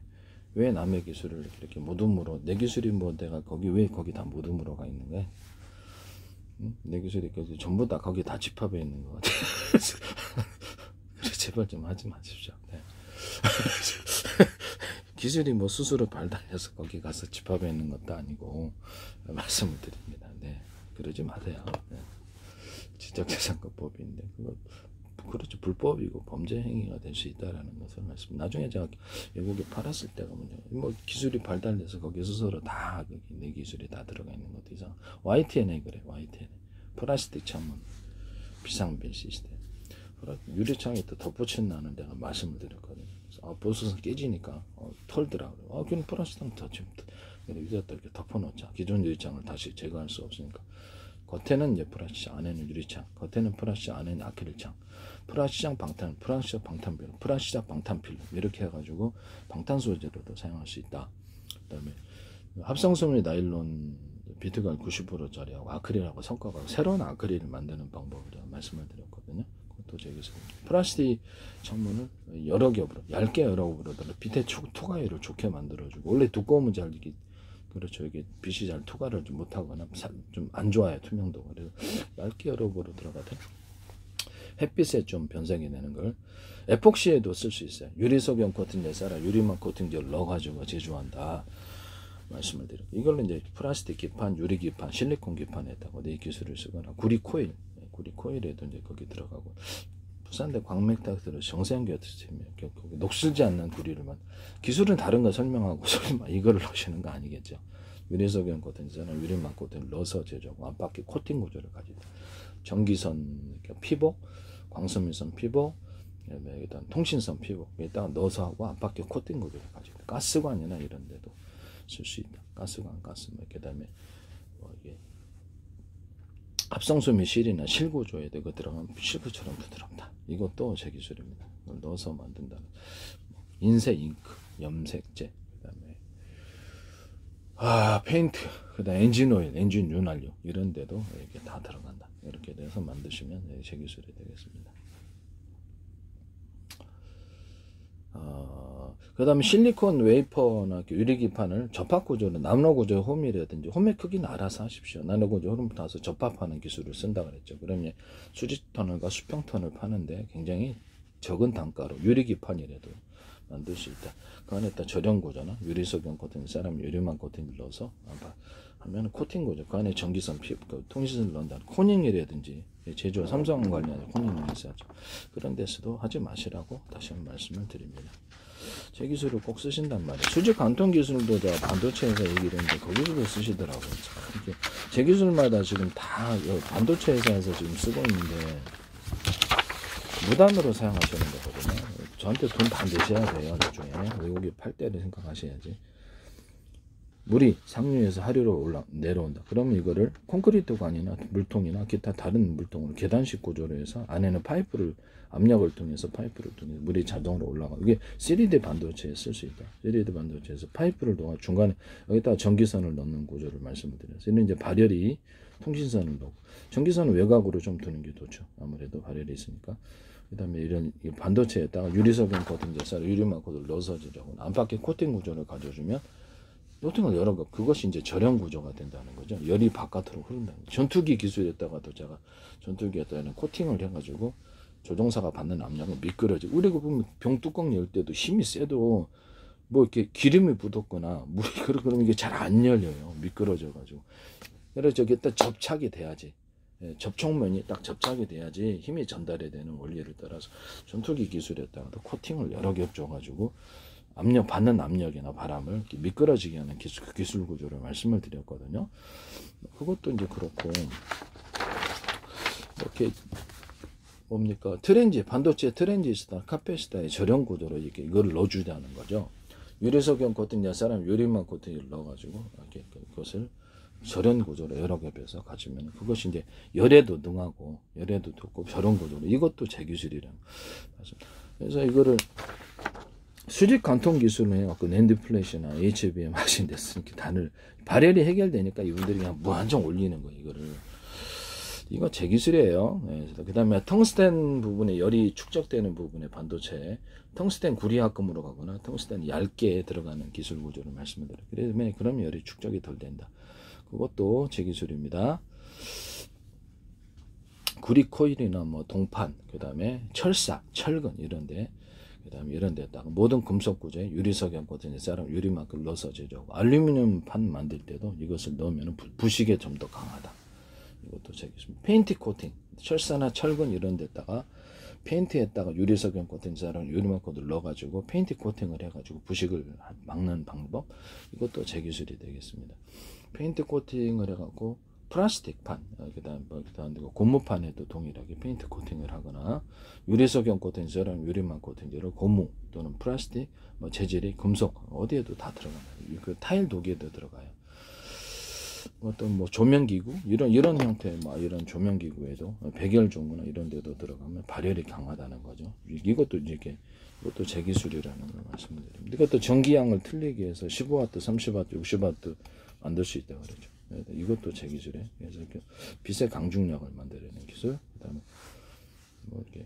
왜 남의 기술을 이렇게 모둠으로, 내 기술이 뭐 내가 왜 거기 다 모둠으로 가 있는 거야? 응? 내 기술이 전부 다 거기 다 집합해 있는 것 같아. 제발 좀 하지 마십시오. 네. 기술이 뭐 스스로 발달해서 거기 가서 집합해 있는 것도 아니고 말씀을 드립니다. 네. 그러지 마세요. 네. 지적재산권법인데 그거 그렇죠. 불법이고 범죄 행위가 될 수 있다라는 것을 말씀. 나중에 제가 외국에 팔았을 때가 뭐 기술이 발달돼서 거기 스스로 다 내 기술이 다 들어가 있는 것도 이상. YTN에 그래. YTN 플라스틱 창문 비상벨 시스템. 유리창에 또 덧붙인다는 내가 말씀을 드렸거든요. 그래서 보수선 깨지니까 털더라고요. 그냥 플라스틱 위에다 이렇게 덮어놓자. 기존 유리창을 다시 제거할 수 없으니까. 겉에는 이제 플라스틱, 안에는 유리창. 겉에는 플라스틱, 안에는 아크릴창. 플라스틱 방탄필름, 플라스틱 방탄필름 이렇게 해가지고 방탄 소재로도 사용할 수 있다. 그다음에 합성섬유 나일론 비트가 90%짜리하고 아크릴하고 섞어가지고 새로운 아크릴을 만드는 방법을 제가 말씀을 드렸거든요. 그것도 제기서 플라스틱 창문을 여러 겹으로 얇게 여러 겹으로 빛의 투과율을 좋게 만들어주고 원래 두꺼우면 잘 이게 그렇죠. 이게 빛이 잘 투과를 좀 못하거나 좀 안 좋아요. 투명도가. 그래서 얇게 여러 겹으로 들어가도 햇빛에 좀 변색이 되는 걸 에폭시에도 쓸 수 있어요. 유리소변 코팅제 써라. 유리막 코팅제를 넣어가지고 제조한다. 말씀을 드리고 이걸로 이제 플라스틱 기판, 유리 기판, 실리콘 기판에다가 내 기술을 쓰거나 구리 코일에도 이제 거기 들어가고 부산대 광맥탁스를 정세현교수님이 거기 녹슬지 않는 구리를 기술은 다른 거 설명하고 이거를 넣으시는 거 아니겠죠? 유리소변 코팅제나 유리막 코팅을 넣어서 제조하고 안팎의 코팅 구조를 가지고 전기선 피복, 광섬유선 피복, 일단 통신선 피복 여기다가 넣어서 하고 안팎의 코팅 구조를 가지고 가스관이나 이런 데도 쓸 수 있다. 가스관, 그다음에 이게 합성섬유 실이나 실구조에도 이거 들어가면 실크처럼 부드럽다. 이것도 제 기술입니다. 이걸 넣어서 만든다는 인쇄 잉크, 염색제, 그다음에 페인트, 그다음 엔진 오일, 엔진 윤활유 이런 데도 이렇게 다 들어간다. 이렇게 돼서 만드시면 제 기술이 되겠습니다. 그 다음에 실리콘 웨이퍼나 유리기판을 접합구조로 나노구조 홈이라든지 홈의 크기는 알아서 하십시오. 나노구조 홈을 타서 접합하는 기술을 쓴다 그랬죠. 그러면 수직터널과 수평터널 파는데 굉장히 적은 단가로 유리기판이라도 만들 수 있다. 그 안에다 절연 구조나 유리석영 코팅, 사람 유리만 코팅을 넣어서 하면 코팅 구조, 그 안에 전기선 통신선을 넣는다. 코닝이라든지 제조와 삼성 관련해서 코닝을 있어야죠. 그런 데서도 하지 마시라고 다시 한번 말씀을 드립니다. 제 기술을 꼭 쓰신단 말이에요. 수직 관통 기술도 반도체에서 얘기를 했는데 거기서도 쓰시더라고요. 이렇게 제 기술마다 지금 다 반도체 회사에서 지금 쓰고 있는데 무단으로 사용하시는 거거든요. 저한테 돈 다 내셔야 돼요. 나중에 외국에 팔 때를 생각하셔야지. 물이 상류에서 하류로 내려온다. 그러면 이거를 콘크리트 관이나 물통이나 기타 다른 물통으로 계단식 구조로 해서 안에는 파이프를 압력을 통해서 파이프를 통해서 물이 자동으로 올라가. 이게 3D 반도체에 쓸 수 있다. 3D 반도체에서 파이프를 통해 중간에 여기다가 전기선을 넣는 구조를 말씀을 드렸어요. 이는 이제 발열이 통신선을 넣고 전기선은 외곽으로 좀 두는 게 좋죠. 아무래도 발열이 있으니까. 그다음에 이런 반도체에다가 유리석영 코팅 제사를 유리막 코팅을 넣어서 지려고 안팎의 코팅 구조를 가져주면 코팅을 여러 거 그것이 이제 절연 구조가 된다는 거죠. 열이 바깥으로 흐른다. 전투기 기술에다가도 제가 전투기에다가는 코팅을 해가지고 조종사가 받는 압력은 미끄러지고 우리가 보면 병뚜껑 열 때도 힘이 세도 뭐 이렇게 기름이 묻었거나 물이 그러면 이게 잘 안 열려요. 미끄러져가지고. 그래서 저기 딱 접착이 돼야지. 접촉면이 딱 접착이 돼야지 힘이 전달이 되는 원리를 따라서 전투기 기술에다가도 코팅을 여러 겹 줘가지고 압력 받는 압력이나 바람을 미끄러지게 하는 기술 구조를 말씀을 드렸거든요. 그것도 이제 그렇고 이렇게 뭡니까 트렌지 반도체 트렌지스타 카페시타의 절연 구조로 이렇게 이거를 넣어주자는 거죠. 유리석영 코팅 사람 유리만 코팅을 넣어가지고 이렇게 그것을 절연 구조로 여러 겹에서 가지면 그것이 이제 열에도 능하고 열에도 좋고 절연 구조로 이것도 제 기술이라는 거죠. 그래서 이거를 수직 관통 기술을 해갖고 낸드 플래시나 HBM 하신 데서 이렇게 단을 발열이 해결되니까 이분들이 그냥 무한정 올리는 거예요. 이거 제 기술이에요. 네, 그 다음에 텅스텐 부분에 열이 축적되는 부분에 반도체 텅스텐 구리합금으로 가거나 텅스텐 얇게 들어가는 기술 구조를 말씀을 드려요. 그러면 열이 축적이 덜 된다. 그것도 제 기술입니다. 구리 코일이나 뭐 동판, 그 다음에 철사, 철근 이런데, 그 다음에 이런 데다가 모든 금속 구조에 유리석영 코팅, 유리막을 넣어서 제조하고 알루미늄 판 만들 때도 이것을 넣으면 부식에 좀 더 강하다. 이것도 제 기술. 페인트 코팅, 철사나 철근 이런 데다가 페인트에다가 유리석영 코팅, 유리막 코팅을 넣어가지고 페인트 코팅을 해가지고 부식을 막는 방법, 이것도 제 기술이 되겠습니다. 페인트 코팅을 해갖고 플라스틱 판, 그다음 고무판에도 동일하게 페인트 코팅을 하거나 유리석영 코팅처럼 유리막 코팅처럼 고무 또는 플라스틱, 뭐 재질이 금속 어디에도 다 들어갑니다. 그 타일 도기에도 들어가요. 어떤 뭐 조명기구 이런 형태 이런 조명기구에도 백열 종구나 이런 데도 들어가면 발열이 강하다는 거죠. 이것도 제 기술이라는 걸 말씀드립니다. 이것도 전기양을 틀리게 해서 15W, 30W, 60W 만들 수 있다고 그러죠. 이것도 제 기술에 그래서 이렇게 빛의 강중력을 만들어내는 기술. 그다음에 뭐 이렇게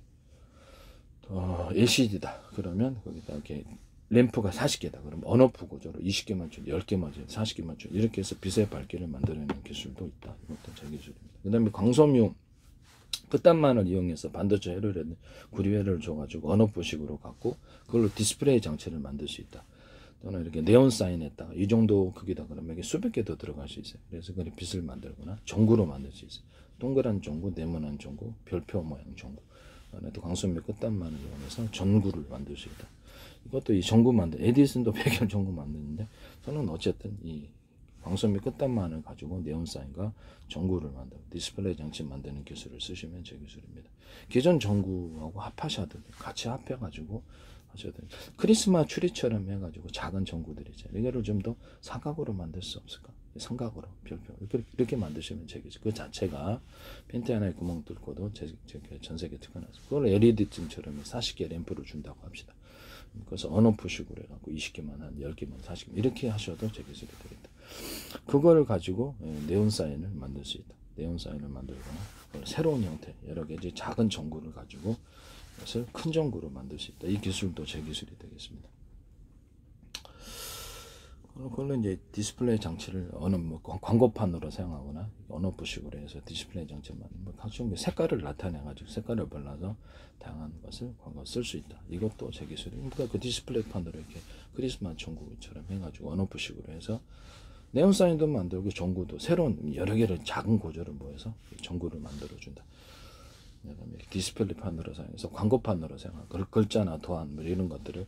LCD다 그러면 거기다 이렇게 램프가 40개다 그러면 언오프 구조로 20개만 줄, 10개만 줄, 40개만 줄 이렇게 해서 빛의 밝기를 만들어내는 기술도 있다. 이것도 제 기술입니다. 그다음에 광섬유 끝단만을 이용해서 반도체 회로를 구리회로를 줘가지고 언오프식으로 갖고 그걸로 디스플레이 장치를 만들 수 있다. 또는 이렇게 네온 사인에다가 이 정도 크기다 그러면 이게 수백 개 더 들어갈 수 있어요. 그래서 그 빛을 만들거나 전구로 만들 수 있어요. 동그란 전구, 네모난 전구, 별표 모양 전구. 또 광섬유 끝단만을 이용해서 전구를 만들 수 있다. 이것도 이 전구 에디슨도 백열 전구 만드는데 저는 어쨌든 이 광섬유 끝단만을 가지고 네온 사인과 전구를 만들고 디스플레이 장치 만드는 기술을 쓰시면 제 기술입니다. 기존 전구하고 합하셔도 같이 합해가지고 하셔도 돼요. 크리스마스 추리처럼 해가지고 작은 전구들이죠. 이거를 좀 더 사각으로 만들 수 없을까? 삼각으로 별표 이렇게 만드시면 제 기술. 그 자체가 펜트 하나에 구멍 뚫고도 전 세계 특허나서 그걸 LED쯤처럼 40개 램프를 준다고 합시다. 그래서 언오프식으로 해갖고 20개만 한 10개만 40개 이렇게 하셔도 제 기술이 되겠다. 그걸 가지고 네온 사인을 만들 수 있다. 네온 사인을 만들거나 새로운 형태 여러 개의 작은 전구를 가지고 그것을 큰 전구로 만들 수 있다. 이 기술도 제 기술이 되겠습니다. 그걸로 이제 디스플레이 장치를 어느 뭐 광고판으로 사용하거나 언오프식으로 해서 디스플레이 장치만 뭐 각종 색깔을 나타내 가지고 색깔을 발라서 다양한 것을 광고 쓸 수 있다. 이것도 제 기술이. 그러니까 그 디스플레이 판으로 이렇게 크리스마스 전구처럼 해가지고 언오프식으로 해서 네온 사인도 만들고 전구도 새로운 여러 개를 작은 고조를 모여서 전구를 만들어 준다. 디스플레이 판으로 사용해서 광고판으로 사용하고 글자나 도안 뭐 이런 것들을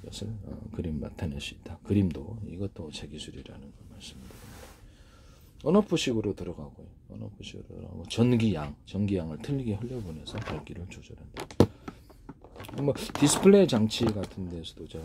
이것을 그림 나타낼 수 있다. 그림도 이것도 제 기술이라는 걸 말씀드립니다. 언오프식으로 들어가고요. 언오프식으로 들어가고 전기양을 틀리게 흘려보내서 밝기를 조절한다. 뭐 디스플레이 장치 같은 데서도 제가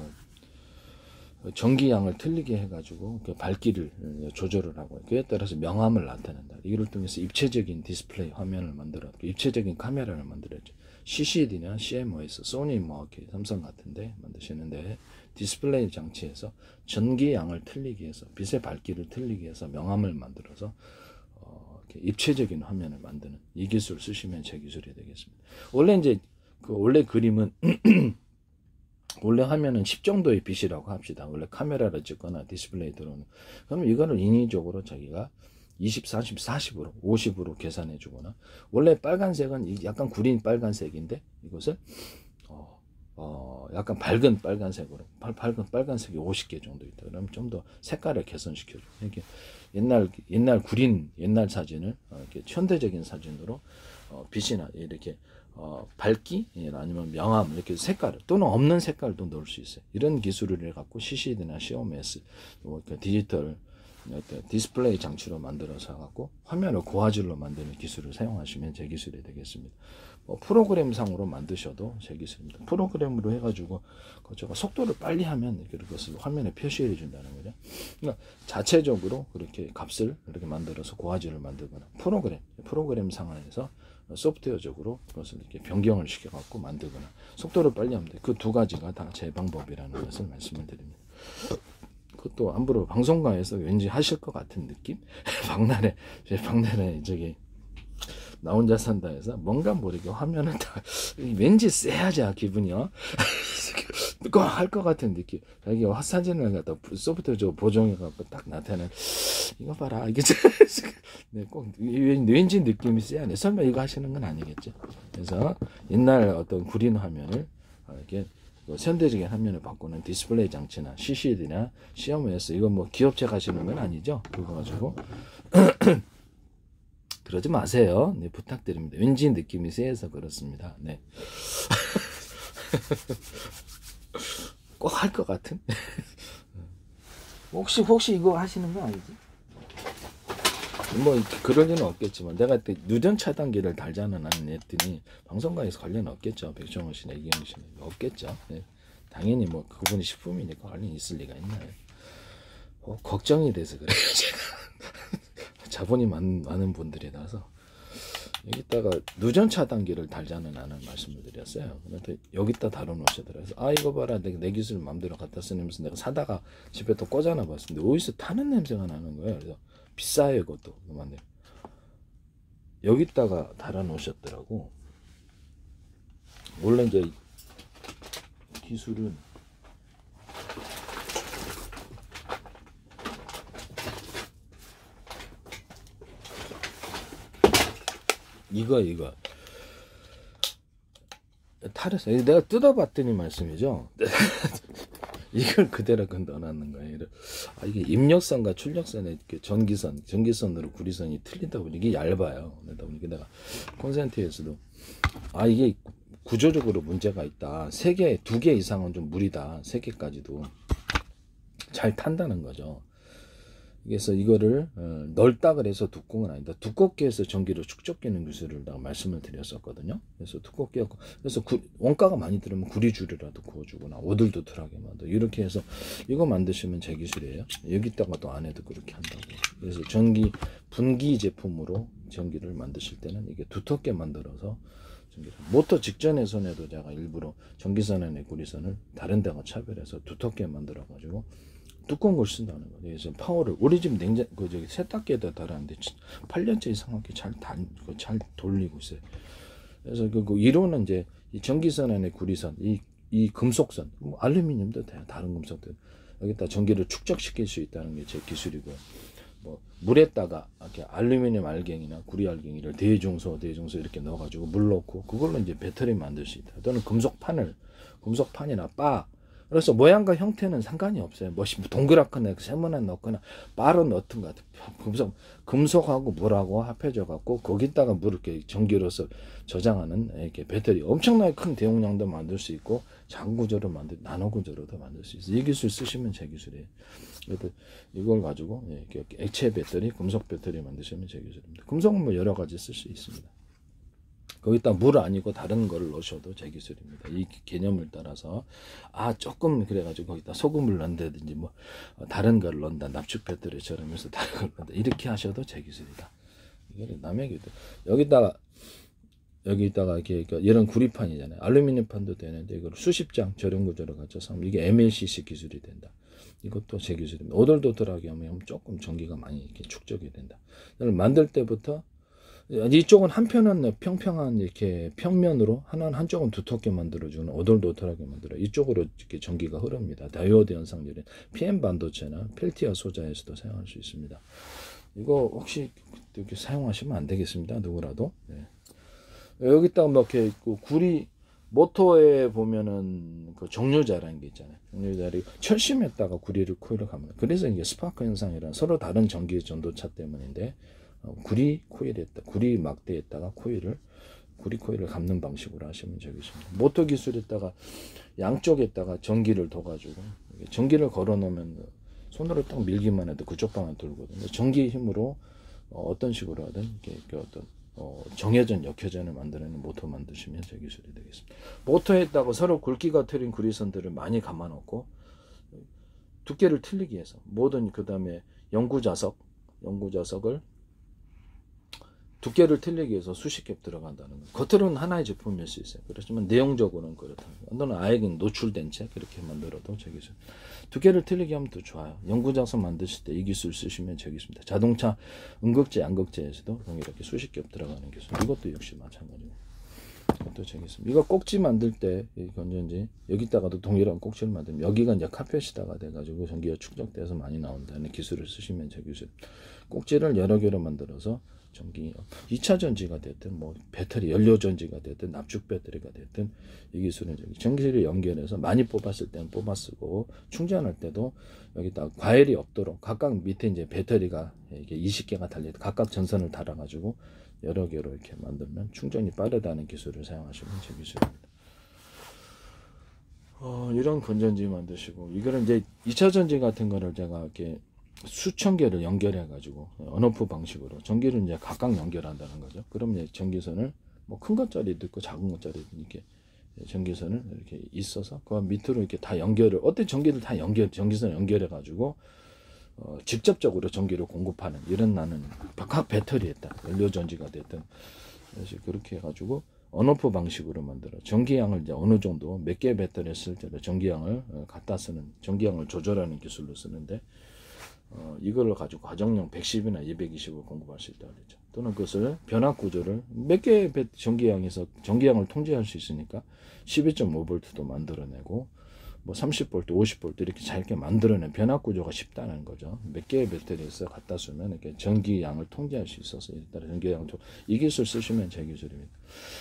전기양을 틀리게 해가지고 그 밝기를 조절을 하고 그에 따라서 명암을 나타낸다. 이를 통해서 입체적인 디스플레이 화면을 만들었고 입체적인 카메라를 만들었죠. CCD나 CMOS, 소니, 뭐 이렇게 삼성 같은데 만드시는데 디스플레이 장치에서 전기양을 틀리게 해서 빛의 밝기를 틀리게 해서 명암을 만들어서 이렇게 입체적인 화면을 만드는 이 기술을 쓰시면 제 기술이 되겠습니다. 원래 이제 원래 그림은 원래 화면은 10 정도의 빛이라고 합시다. 원래 카메라를 찍거나 디스플레이 들어오는. 그러면 이거를 인위적으로 자기가 20, 40, 40으로, 50으로 계산해 주거나. 원래 빨간색은 약간 구린 빨간색인데 이것을 약간 밝은 빨간색으로, 밝은 빨간색이 50개 정도 있다. 그러면 좀 더 색깔을 개선시켜 줘. 이렇게 옛날 구린 옛날 사진을 이렇게 현대적인 사진으로 빛이나 이렇게 밝기 아니면 명암 이렇게 색깔 또는 없는 색깔도 넣을 수 있어요. 이런 기술을 갖고 CCD나 CMOS 디지털 디스플레이 장치로 만들어서 갖고 화면을 고화질로 만드는 기술을 사용하시면 제 기술이 되겠습니다. 프로그램 상으로 만드셔도 제 기술입니다. 프로그램으로 해가지고 제가 속도를 빨리 하면 그것을 화면에 표시해 준다는 거죠. 그러니까 자체적으로 그렇게 값을 이렇게 만들어서 고화질을 만들거나 프로그램 상황에서 소프트웨어적으로 그것을 이렇게 변경을 시켜갖고 만들거나 속도를 빨리 하면 돼. 그 두 가지가 다 제 방법이라는 것을 말씀을 드립니다. 그것도 함부로 방송가에서 왠지 하실 것 같은 느낌? 박나래 저기 나 혼자 산다 해서 뭔가 모르게 화면을 다 왠지 쎄하자 기분이요. 그거 할 것 같은 느낌. 자기 사진을 갖다 소프트웨어 보정해갖고 딱 나타내는 이거 봐라 이게 네, 꼭 왠지 느낌이 쎄하네. 설마 이거 하시는 건 아니겠죠. 그래서 옛날 어떤 구린 화면을 이렇게 현대적인 화면을 바꾸는 디스플레이 장치나 CCD나 CMOS 이건 뭐 기업체 가시는 건 아니죠. 그거 가지고 그러지 마세요. 네, 부탁드립니다. 왠지 느낌이 세해서 그렇습니다. 네. 꼭 할 것 같은? 혹시 이거 하시는 거 아니지? 뭐 그럴 리는 없겠지만 내가 그때 누전 차단기를 달자는 안 했더니 방송가에서 관련 없겠죠. 백종원 씨나 이경영 씨는 없겠죠. 네. 당연히 뭐 그분이 식품이니까 관련이 있을 리가 있나요? 걱정이 돼서 그래요. 제가 자본이 많은 분들이라서 여기다가 누전 차단기를 달자는 않은 말씀을 드렸어요. 그런데 여기다 달아놓으시더라고요. 이거 봐라 내 기술 마음대로 갖다 쓰면서 내가 사다가 집에 또 꽂아놔 봤는데 어디서 타는 냄새가 나는 거예요. 그래서 비싸요 이것도. 그만해. 여기다가 달아놓으셨더라고. 원래 이제 기술은 이거 탈했어. 내가 뜯어봤더니 말씀이죠. 이걸 그대로 넣어놨는 거예요. 이게 입력선과 출력선의 전기선으로 구리선이 틀린다고 이게 얇아요. 그러다 보니까 내가 콘센트에서도 이게 구조적으로 문제가 있다. 2개 이상은 좀 무리다. 3개까지도 잘 탄다는 거죠. 그래서 이거를 넓다 그래서 두꺼운 건 아니다. 두껍게 해서 전기를 축적되는 기술을 내가 말씀을 드렸었거든요. 그래서 두껍게 하고 그래서 원가가 많이 들으면 구리줄이라도 구워주거나 오들도 덜하게 만들어. 이렇게 해서 이거 만드시면 제 기술이에요. 여기다가 또 안에도 그렇게 한다고. 그래서 분기 제품으로 전기를 만드실 때는 이게 두텁게 만들어서 모터 직전에선에도 제가 일부러 전기선의 구리선을 다른 데가 차별해서 두텁게 만들어 가지고 두꺼운 걸 쓴다는 거예요. 그래서 파워를 우리 집 세탁기에다 달았는데 8년째 이상하게 잘 돌리고 있어요. 그래서 그 이론은 이제 이 전기선 안에 구리선, 이 금속선, 뭐 알루미늄도 돼요. 다른 금속들 여기다 전기를 축적시킬 수 있다는 게 제 기술이고요. 뭐 물에다가 이렇게 알루미늄 알갱이나 구리 알갱이를 대중소 이렇게 넣어가지고 물 넣고 그걸로 이제 배터리 만들 수 있다. 또는 금속판이나 바. 그래서 모양과 형태는 상관이 없어요. 뭐 동그랗거나 세모난 넣거나 바로 넣든가 금속하고 물하고 합해져 갖고 거기다가 물을 이렇게 전기로서 저장하는 이렇게 배터리 엄청나게 큰 대용량도 만들 수 있고 작은 구조로 나노 구조로도 만들 수 있어요. 이 기술 쓰시면 제 기술이에요. 이걸 가지고 액체 배터리, 금속 배터리 만드시면 제 기술입니다. 금속은 뭐 여러 가지 쓸 수 있습니다. 거기다 물 아니고 다른 걸 넣으셔도 제 기술입니다. 이 개념을 따라서 조금 그래가지고 거기다 소금을 넣는다든지 뭐 다른 걸 넣는다, 납축 배터리처럼 해서 다른 걸 넣는다 이렇게 하셔도 제 기술이다. 이게 남의 기술. 여기다가 이렇게 이런 구리판이잖아요. 알루미늄 판도 되는데 이걸 수십 장 저렴 구조로 갖춰서 하면 이게 MLCC 기술이 된다. 이것도 제 기술입니다. 오돌도돌하게 하면 조금 전기가 많이 이렇게 축적이 된다. 만들 때부터 이쪽은 한편은 평평한 이렇게 평면으로 한쪽은 두텁게 만들어주는 오돌도돌하게 만들어 이쪽으로 이렇게 전기가 흐릅니다. 다이오드 현상률은 PM 반도체나 펠티어 소자에서도 사용할 수 있습니다. 이거 혹시 이렇게 사용하시면 안 되겠습니다. 누구라도. 네. 여기다가 뭐 이렇게 구리 모터에 보면은 그 정류자라는 게 있잖아요. 정류자리 철심에다가 구리를 코일을 감아요. 그래서 이게 스파크 현상이란 서로 다른 전기 전도차 때문인데 구리 막대에다가 구리 코일을 감는 방식으로 하시면 되겠습니다. 모터 기술에다가 양쪽에다가 전기를 둬가지고 전기를 걸어 놓으면 손으로 딱 밀기만 해도 그쪽 방향 돌거든요. 전기 힘으로 어떤 식으로 하든 이렇게 어떤 정회전, 역회전을 만드는 모터 만드시면 제 기술이 되겠습니다. 모터에다가 서로 굵기가 틀린 구리선들을 많이 감아 놓고 두께를 틀리게 해서 모든 그 다음에 연구자석을 두께를 틀리게 해서 수십 겹 들어간다는 거. 겉으로는 하나의 제품일 수 있어요. 그렇지만 내용적으로는 그렇다. 또는 아예 노출된 채 그렇게 만들어도 제 기술. 두께를 틀리게 하면 더 좋아요. 연구자석 만드실 때 이 기술 쓰시면 제 기술입니다. 자동차 음극재, 양극재에서도 이렇게 수십 겹 들어가는 기술. 이것도 역시 마찬가지고. 이것도 제 기술. 이거 꼭지 만들 때 건전지 여기다가도 동일한 꼭지를 만들면 여기가 이제 카펫이다가 돼가지고 전기가 축적돼서 많이 나온다는 기술을 쓰시면 제 기술. 꼭지를 여러 개로 만들어서 전기 2차 전지가 됐든 뭐 배터리 연료 전지가 됐든 납축 배터리가 됐든 이 기술은 전기를 연결해서 많이 뽑았을 때는 뽑아 쓰고 충전할 때도 여기다 과열이 없도록 각각 밑에 이제 배터리가 이게 20개가 달려 각각 전선을 달아 가지고 여러 개로 이렇게 만들면 충전이 빠르다는 기술을 사용하시면 제 기술입니다. 이런 건전지 만드시고 이거는 이제 2차 전지 같은 거를 제가 이렇게 수천 개를 연결해 가지고 언오프 방식으로 전기를 이제 각각 연결한다는 거죠. 그럼 이제 전기선을 뭐 큰 것짜리도 있고 작은 것짜리도 이렇게 전기선을 이렇게 있어서 그 밑으로 이렇게 다 연결을 전기를 다 전기선 연결해 가지고 직접적으로 전기를 공급하는 이런 나는 각 배터리에다 연료 전지가 됐든 그래서 그렇게 해 가지고 언오프 방식으로 만들어 전기양을 이제 어느 정도 몇 개의 배터리를 쓸 때도 전기양을 갖다 쓰는 전기양을 조절하는 기술로 쓰는데 이걸 가지고 가정용 110이나 220을 공급할 수 있다고 그랬죠. 또는 그것을 변압 구조를 몇 개의 전기양에서 전기양을 통제할 수 있으니까 12.5V도 만들어내고 뭐 30V, 50V 이렇게 잘게 만들어낸 변압 구조가 쉽다는 거죠. 몇 개의 배터리에서 갖다 쓰면 이렇게 전기양을 통제할 수 있어서 따라 이 기술 쓰시면 제 기술입니다.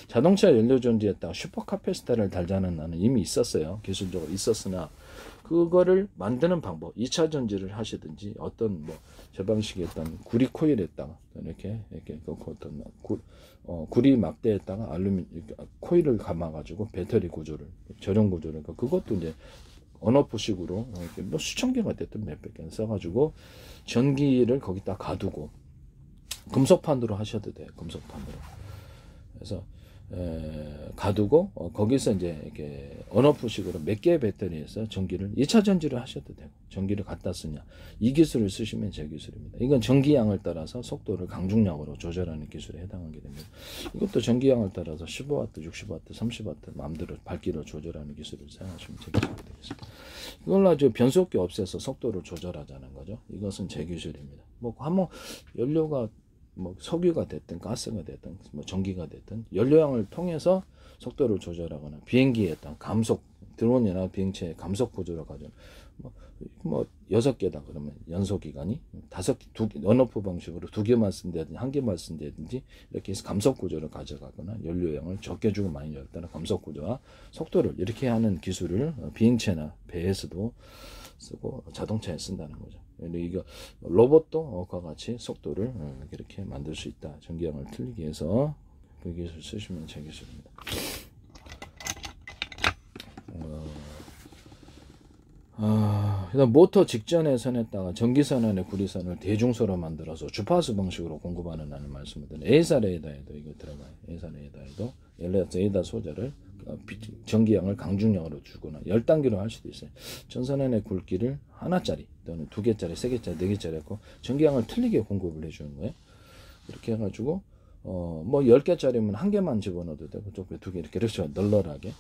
자동차 연료 전지에다가 슈퍼카패시터를 달자는 나는 이미 있었어요. 기술적으로 있었으나 그거를 만드는 방법 2차 전지를 하시든지 어떤 뭐 저 방식의 어떤 구리 코일에다가 이렇게 어떤 구리 막대에다가 코일을 감아 가지고 배터리 구조를 저렴 구조를 그것도 이제 언오프식으로 뭐 수천 개가 됐든 몇백 개 써가지고 전기를 거기다 가두고 금속판으로 하셔도 돼요. 금속판으로. 그래서 가두고 거기서 이제 이렇게 언오프식으로 몇 개의 배터리에서 전기를 2차 전지를 하셔도 되고 전기를 갖다 쓰냐 이 기술을 쓰시면 제 기술입니다. 이건 전기양을 따라서 속도를 강중량으로 조절하는 기술에 해당하게 됩니다. 이것도 전기양을 따라서 15W, 60W, 30W 마음대로 밝기를 조절하는 기술을 사용하시면 제 기술이 되겠습니다. 이걸로 아주 변속기 없애서 속도를 조절하자는 거죠. 이것은 제 기술입니다. 뭐 한번 연료가 뭐 석유가 됐든 가스가 됐든 뭐 전기가 됐든 연료양을 통해서 속도를 조절하거나 비행기에 어떤 감속 드론이나 비행체의 감속 구조를 가지고 뭐 6개다 그러면 연소 기간이 5개, 언오프 방식으로 2개만 쓴다든지 1개만 쓴다든지 이렇게 해서 감속 구조를 가져가거나 연료량을 적게 주고 많이 줬다는 감속 구조와 속도를 이렇게 하는 기술을 비행체나 배에서도 쓰고 자동차에 쓴다는 거죠. 이거 로봇도 그와 같이 속도를 이렇게 만들 수 있다. 전기량을 틀리게 해서 그 기술 쓰시면 제 기술입니다. 그다음 모터 직전의 선에다가 전기선 안에 구리선을 대중소로 만들어서 주파수 방식으로 공급하는 라는 말씀을 드려요. 에이사 레이더에도 이거 들어가요. 에이사 레이더에도 레이더 소재를 전기량을 강중량으로 주거나 10단계로 할 수도 있어요. 전선 안의 굵기를 하나짜리 또는 2개짜리, 3개짜리, 4개짜리 했고 전기량을 틀리게 공급을 해주는 거예요. 이렇게 해가지고 뭐 10개짜리면 1개만 집어넣어도 되고 또 2개 이렇게 널널하게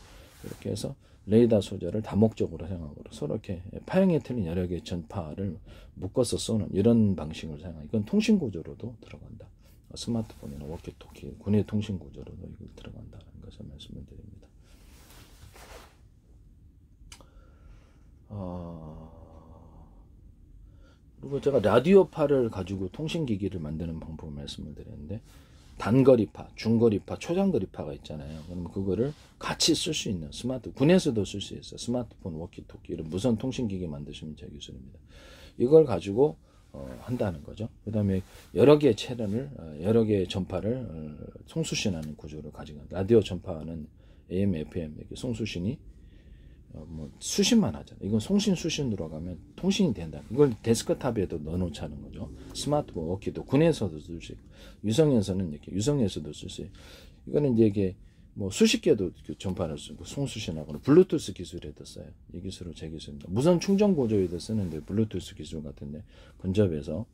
이렇게 해서 레이더 소재를 다목적으로 사용하고 서로 이렇게 파형이 틀린 여러 개의 전파를 묶어서 쏘는 이런 방식을 사용하고 이건 통신 구조로도 들어간다. 스마트폰이나 워키토키, 군의 통신 구조로도 이걸 들어간다는 것을 말씀을 드립니다. 그리고 제가 라디오파를 가지고 통신기기를 만드는 방법을 말씀을 드렸는데 단거리파, 중거리파, 초장거리파가 있잖아요. 그러면 그거를 같이 쓸 수 있는 군에서도 쓸 수 있어요. 스마트폰, 워키토키 이런 무선 통신기기 만드시면 제 기술입니다. 이걸 가지고 한다는 거죠. 그 다음에 여러 개의 채널을 여러 개의 전파를 송수신하는 구조를 가지고 라디오 전파는 AM, FM 이렇게 송수신이 뭐 수신만 하잖아요. 이건 송신 수신으로 가면 통신이 된다. 이걸 데스크탑에도 넣어놓자는 거죠. 스마트폰, 워키도 군에서도 쓸 수 있고 유성에서는 이렇게 유성에서도 쓸 수 있고 이거는 이제 이게 뭐 수십 개도 전파를 쓰고 송수신하거나 블루투스 기술에도 써요. 이 기술은 제 기술입니다. 무선 충전 구조에도 쓰는데 블루투스 기술 같은데 근접해서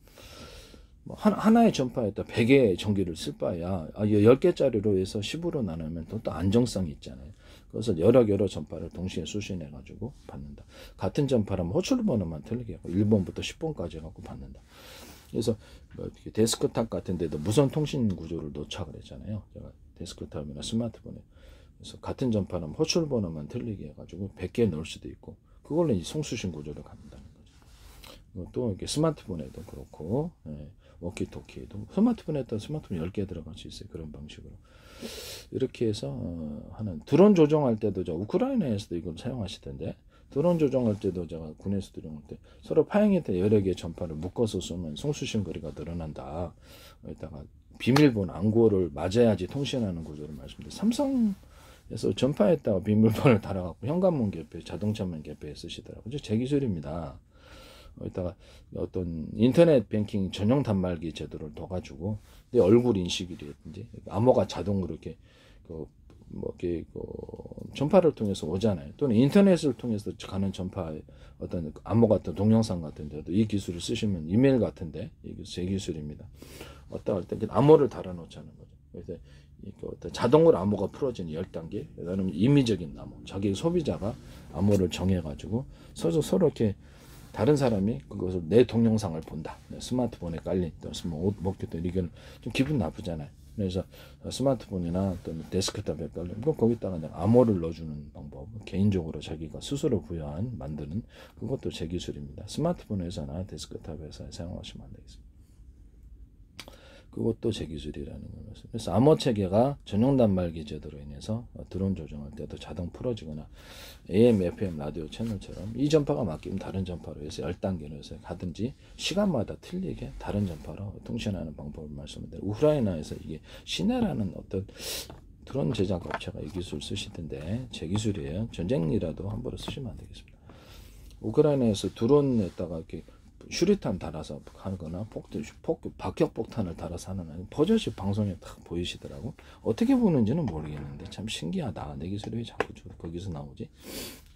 뭐 하나의 전파에다 100개의 전기를 쓸 바야 10개짜리로 해서 10으로 나누면 또 안정성이 있잖아요. 그래서 여러 전파를 동시에 수신해 가지고 받는다. 같은 전파라면 호출 번호만 틀리게 하고 1번부터 10번까지 갖고 받는다. 그래서 뭐 데스크탑 같은 데도 무선 통신 구조를 놓자 그랬잖아요. 제가 데스크탑이나 스마트폰에. 그래서 같은 전파라면 호출 번호만 틀리게 해 가지고 100개 넣을 수도 있고 그걸로 이제 송수신 구조를 갖는다는 거죠. 또 이렇게 스마트폰에도 그렇고 워키토키에도 스마트폰 10개 들어갈 수 있어요. 그런 방식으로. 이렇게 해서 하는 드론 조종할 때도 저 우크라이나에서도 이걸 사용하시던데 드론 조종할 때도 제가 군에서 조종할 때 서로 파형에 대해 여러 개의 전파를 묶어서 쏘면 송수신 거리가 늘어난다. 여기다가 비밀번호暗号를 맞아야지 통신하는 구조를 말씀드려요. 삼성에서 전파에다가 비밀번호를 달아갖고 현관문 개폐, 자동차문 개폐에 쓰시더라고요. 제 기술입니다. 여기다가 어떤 인터넷 뱅킹 전용 단말기 제도를 둬가지고 내 얼굴 인식이라든지 암호가 자동으로 이렇게 전파를 통해서 오잖아요. 또는 인터넷을 통해서 가는 전파에 어떤 암호 같은 동영상 같은데도 이 기술을 쓰시면 이메일 같은데 이게 제 기술입니다. 어떤 할 때 암호를 달아놓자는 거죠. 그래서 어떤 자동으로 암호가 풀어지는 10단계, 그다음에 임의적인 암호, 자기 소비자가 암호를 정해가지고 서로 이렇게 다른 사람이 그것을 내 동영상을 본다. 스마트폰에 깔린 옷 먹겠다. 이건 좀 기분 나쁘잖아요. 그래서 스마트폰이나 또는 데스크탑에 깔린 거기다가 암호를 넣어주는 방법. 개인적으로 자기가 스스로 부여한 만드는 그것도 제 기술입니다. 스마트폰 회사나 데스크탑 회사에 사용하시면 안 되겠습니다. 그것도 제 기술이라는 거예요. 그래서 암호 체계가 전용 단말기 제도로 인해서 드론 조종할 때도 자동 풀어지거나 AM, FM 라디오 채널처럼 이 전파가 맡기면 다른 전파로 해서 10단계로 해서 가든지 시간마다 틀리게 다른 전파로 통신하는 방법을 말씀드려요. 우크라이나에서 이게 시네라는 어떤 드론 제작 업체가 이 기술 쓰시던데 제 기술이에요. 전쟁이라도 함부로 쓰시면 안 되겠습니다. 우크라이나에서 드론에다가 이렇게 슈리탄 달아서 하거나 박격폭탄을 달아서 하는 버젓이 방송에 딱 보이시더라고. 어떻게 보는지는 모르겠는데 참 신기하다. 내 기술이 왜 자꾸 거기서 나오지?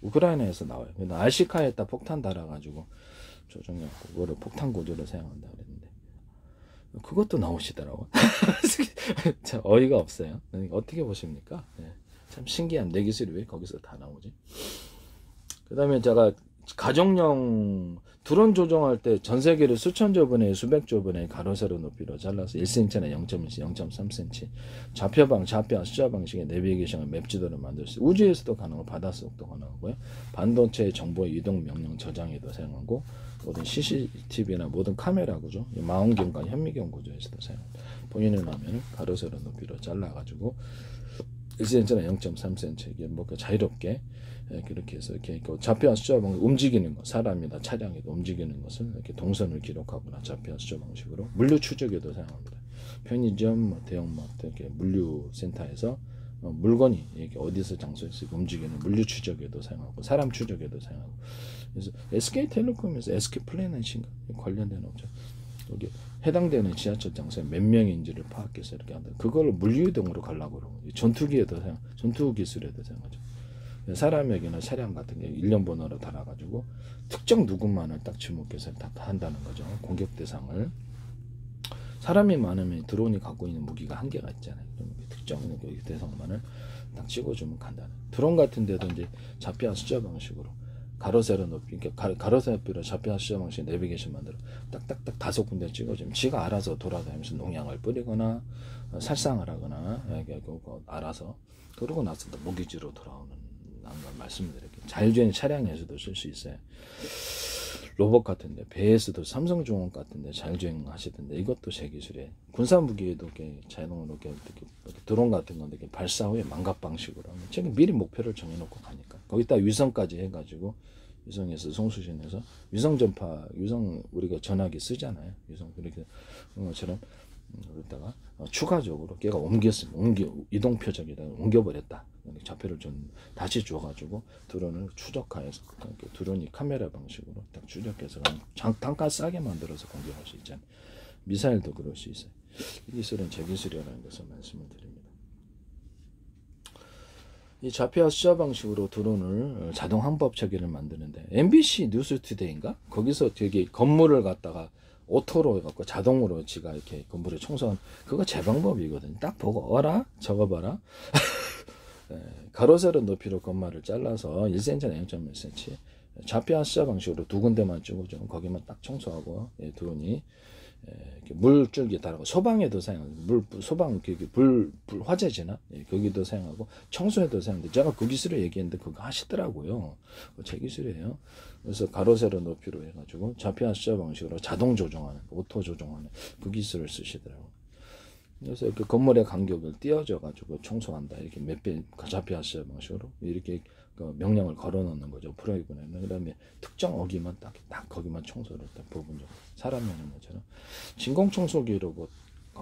우크라이나에서 나와요. RC카에다 폭탄 달아가지고 조종력 그거를 폭탄 구조를 사용한다 그랬는데 그것도 나오시더라고. 참 어이가 없어요. 어떻게 보십니까? 네. 참 신기한 내 기술이 왜 거기서 다 나오지? 그 다음에 제가 가정용 드론 조종할 때 전 세계를 수천조 분의 수백조 분의 가로 세로 높이로 잘라서 1cm나 0.1cm, 0.3cm 좌표방, 좌표 숫자 방식의 내비게이션을 맵 지도를 만들 수 있어요. 우주에서도 가능하고 바닷속도 가능하고요. 반도체 정보 이동 명령 저장에도 사용하고 모든 CCTV나 모든 카메라 구조, 망원경과 현미경 구조에서도 사용합니다. 본인의 화면을 가로 세로 높이로 잘라가지고 1cm나 0.3cm 이게 뭐 자유롭게 그렇게 해서 이렇게 좌표와 숫자 방식 움직이는 것, 사람이나 차량이도 움직이는 것을 이렇게 동선을 기록하거나 좌표와 숫자 방식으로 물류 추적에도 사용합니다. 편의점, 대형마트, 이렇게 물류센터에서 물건이 이렇게 어디서 장소에서 움직이는 물류 추적에도 사용하고 사람 추적에도 사용하고. 그래서 SK텔레콤에서 SK플래닛인가 관련된 업체 여기 해당되는 지하철 장소에 몇 명인지를 파악해서 이렇게 한다. 그걸 물류이동으로 가려고 그러고 전투기에도 사용, 전투 기술에도 사용하죠. 사람에게는 차량 같은 게 일련 번호로 달아가지고 특정 누군만을 딱 지목해서 다 한다는 거죠. 공격 대상을. 사람이 많으면 드론이 갖고 있는 무기가 한계가 있잖아요. 특정 대상만을 딱 찍어주면 간다는. 드론 같은 데도 이제 좌표와 숫자 방식으로 가로 세로 높이, 그러니까 가로 세로 높이로 좌표와 숫자 방식 내비게이션 만들어 딱딱딱 5군데 찍어주면 지가 알아서 돌아다니면서 농약을 뿌리거나 살상을 하거나 알아서 그러고 나서 무기지로 돌아오는 걸 말씀드릴게요. 자율주행 차량에서도 쓸 수 있어요. 로봇 같은데 배에서도 삼성중공업 같은데 자율주행 하시던데 이것도 제 기술이에요. 군사무기에도 이렇게 자동으로 이렇게 드론 같은 건데 이렇게 발사 후에 망갑 방식으로 하면 지금 미리 목표를 정해놓고 가니까 거기다 위성까지 해가지고 위성에서 송수신해서 위성 전파 위성 우리가 전화기 쓰잖아요. 위성 그렇게 것처럼 그러다가 추가적으로 걔가 이동 표적에다 옮겨버렸다. 좌표를 좀 다시 줘가지고 드론을 추적하여서 드론이 카메라 방식으로 딱 추적해서 단가 싸게 만들어서 공격할 수 있잖아요. 미사일도 그럴 수 있어요. 이 기술은 제 기술이라는 것을 말씀을 드립니다. 이 좌표와 숫자 방식으로 드론을 자동 항법 체계를 만드는데 MBC 뉴스투데이인가 거기서 되게 건물을 갖다가 오토로 해갖고 자동으로 지가 이렇게 건물을 청소한 그거 제 방법이거든요. 딱 보고 어라 적어봐라. 가로 세로 높이로 건물을 잘라서 1cm나 0.1cm 좌표와 숫자 방식으로 2군데만 찍어주면 거기만 딱 청소하고 드론이 물줄기 달아고 소방에도 사용하고 소방 불 화재지나 거기도 사용하고 청소에도 사용하는데 제가 그 기술을 얘기했는데 그거 하시더라고요. 제 기술이에요. 그래서 가로 세로 높이로 해가지고 좌표와 숫자 방식으로 자동 조정하는 오토 조정하는 그 기술을 쓰시더라고요. 그래서 그 건물의 간격을 띄워져 가지고 청소한다 이렇게 몇 배 좌표와 숫자 방식으로 이렇게 그 명령을 걸어 놓는 거죠. 프로그램에. 그다음에 특정 어기만 딱 거기만 청소를 딱 부분적으로 사람이 하는 것처럼 진공 청소기 로봇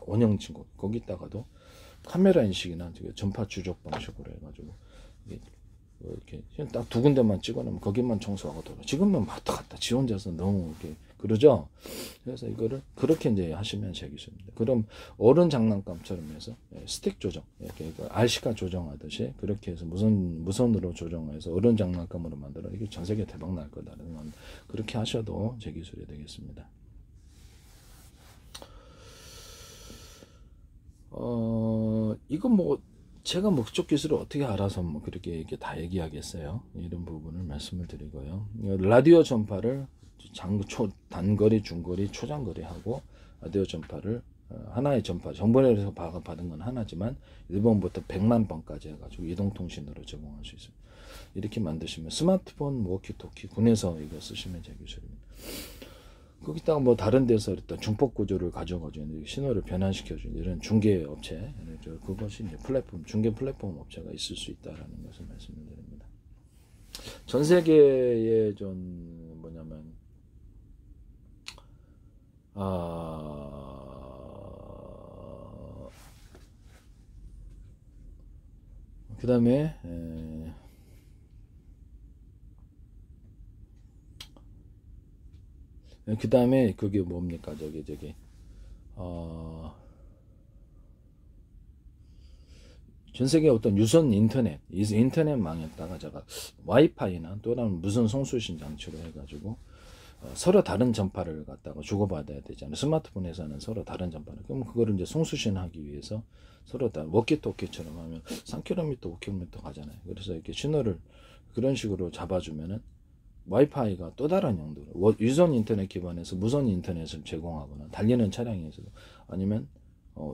원형 진공 거기다가도 카메라 인식이나 전파 추적 방식으로 해가지고 이렇게 딱 2군데만 찍어놓으면 거기만 청소하고 돌아. 지금은 왔다 갔다 지 혼자서 너무 이렇게 그러죠. 그래서 이거를 그렇게 이제 하시면 제 기술입니다. 그럼 어른 장난감처럼 해서 스틱 조정 이렇게 RC카 조정하듯이 그렇게 해서 무선으로 조정해서 어른 장난감으로 만들어 이게 전 세계 대박 날 거다라는 건 그렇게 하셔도 제 기술이 되겠습니다. 이건 뭐 제가 그쪽 기술을 어떻게 알아서 뭐 그렇게 이렇게 다 얘기하겠어요. 이런 부분을 말씀을 드리고요. 라디오 전파를 단거리, 중거리, 초장거리 하고 라디오 전파를 하나의 전파 정보에서 받은 건 하나지만 1번부터 100만 번까지 해가지고 이동통신으로 제공할 수 있어요. 이렇게 만드시면 스마트폰, 워키토키 군에서 이거 쓰시면 제 기술입니다. 거기다가 뭐 다른 데서 일단 중폭 구조를 가져가지고 신호를 변환시켜주는 이런 중개 업체, 그것이 이제 중개 플랫폼 업체가 있을 수 있다라는 것을 말씀드립니다. 전 세계에 좀 뭐냐면 그 다음에 그 다음에 그게 뭡니까 전 세계 어떤 유선 인터넷망에다가 제가 와이파이나 또는 무선 송수신 장치로 해가지고 서로 다른 전파를 갖다가 주고받아야 되잖아요. 스마트폰에서는 서로 다른 전파를. 그럼 그거를 이제 송수신하기 위해서 서로 다 워키토키처럼 하면 3km, 5km 가잖아요. 그래서 이렇게 신호를 그런 식으로 잡아주면은 와이파이가 또 다른 용도로 유선 인터넷 기반에서 무선 인터넷을 제공하거나 달리는 차량에서도 아니면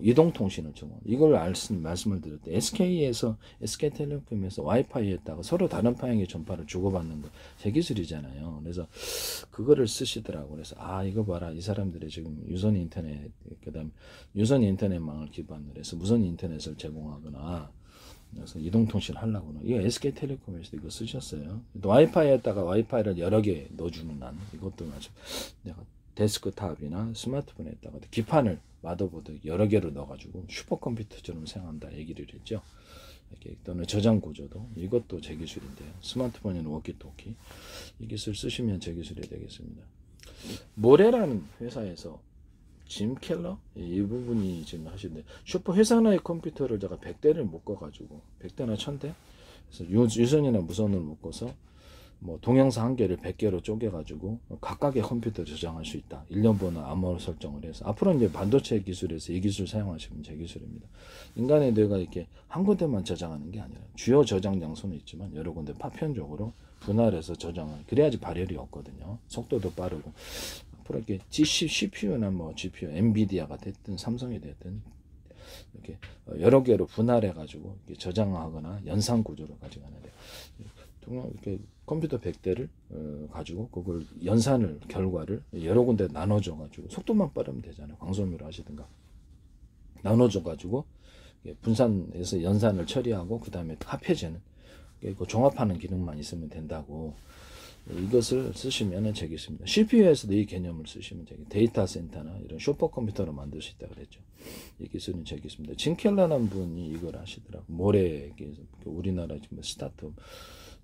이동통신을 제공. 이걸 말씀을 드릴 때 SK텔레콤에서 와이파이에다가 서로 다른 방향의 전파를 주고받는 거 제 기술이잖아요. 그래서 그거를 쓰시더라고. 그래서 이거 봐라, 이 사람들이 지금 유선 인터넷, 그다음 유선 인터넷망을 기반으로 해서 무선 인터넷을 제공하거나 그래서 이동통신 하려고는 이거 SK텔레콤에서 이거 쓰셨어요. 또 와이파이에다가 와이파이를 여러 개 넣어주는 한 이것도 마찬가지. 내가 데스크탑이나 스마트폰에다가 기판을 마더보드 여러 개로 넣어가지고 슈퍼컴퓨터처럼 사용한다 얘기를 했죠. 이렇게 또는 저장 구조도 이것도 제 기술인데요. 스마트폰에는 워키토키 이 기술 쓰시면 제 기술이 되겠습니다. 모레라는 회사에서 짐 켈러 이 부분이 지금 하시는데 슈퍼 회사 내의 컴퓨터를 제가 100대를 묶어가지고 100대나 1000대 그래서 유선이나 무선을 묶어서 뭐 동영상 한 개를 100개로 쪼개가지고 각각의 컴퓨터를 저장할 수 있다. 1년 번호 암호 설정을 해서 앞으로 이제 반도체 기술에서 이 기술 사용하시면 제 기술입니다. 인간의 뇌가 이렇게 한 군데만 저장하는 게 아니라 주요 저장 장소는 있지만 여러 군데 파편적으로 분할해서 저장을 그래야지 발열이 없거든요. 속도도 빠르고 앞으로 이렇게 CPU나 뭐 GPU, 엔비디아가 됐든 삼성이 됐든 이렇게 여러 개로 분할해 가지고 저장하거나 연산 구조로 가져가는데 이렇게 컴퓨터 100대를 가지고 그걸 연산을 결과를 여러 군데 나눠줘 가지고 속도만 빠르면 되잖아요. 광소묘로 하시든가 나눠줘 가지고 분산해서 연산을 처리하고 그 다음에 합해지는 종합하는 기능만 있으면 된다고. 이것을 쓰시면 되겠습니다. CPU에서도 이 개념을 쓰시면 되겠습니다. 데이터 센터나 이런 슈퍼컴퓨터로 만들 수 있다고 그랬죠. 이 기술은 되겠습니다. 짐 켈러라는 분이 이걸 하시더라고. 모레 우리나라 지금 스타트업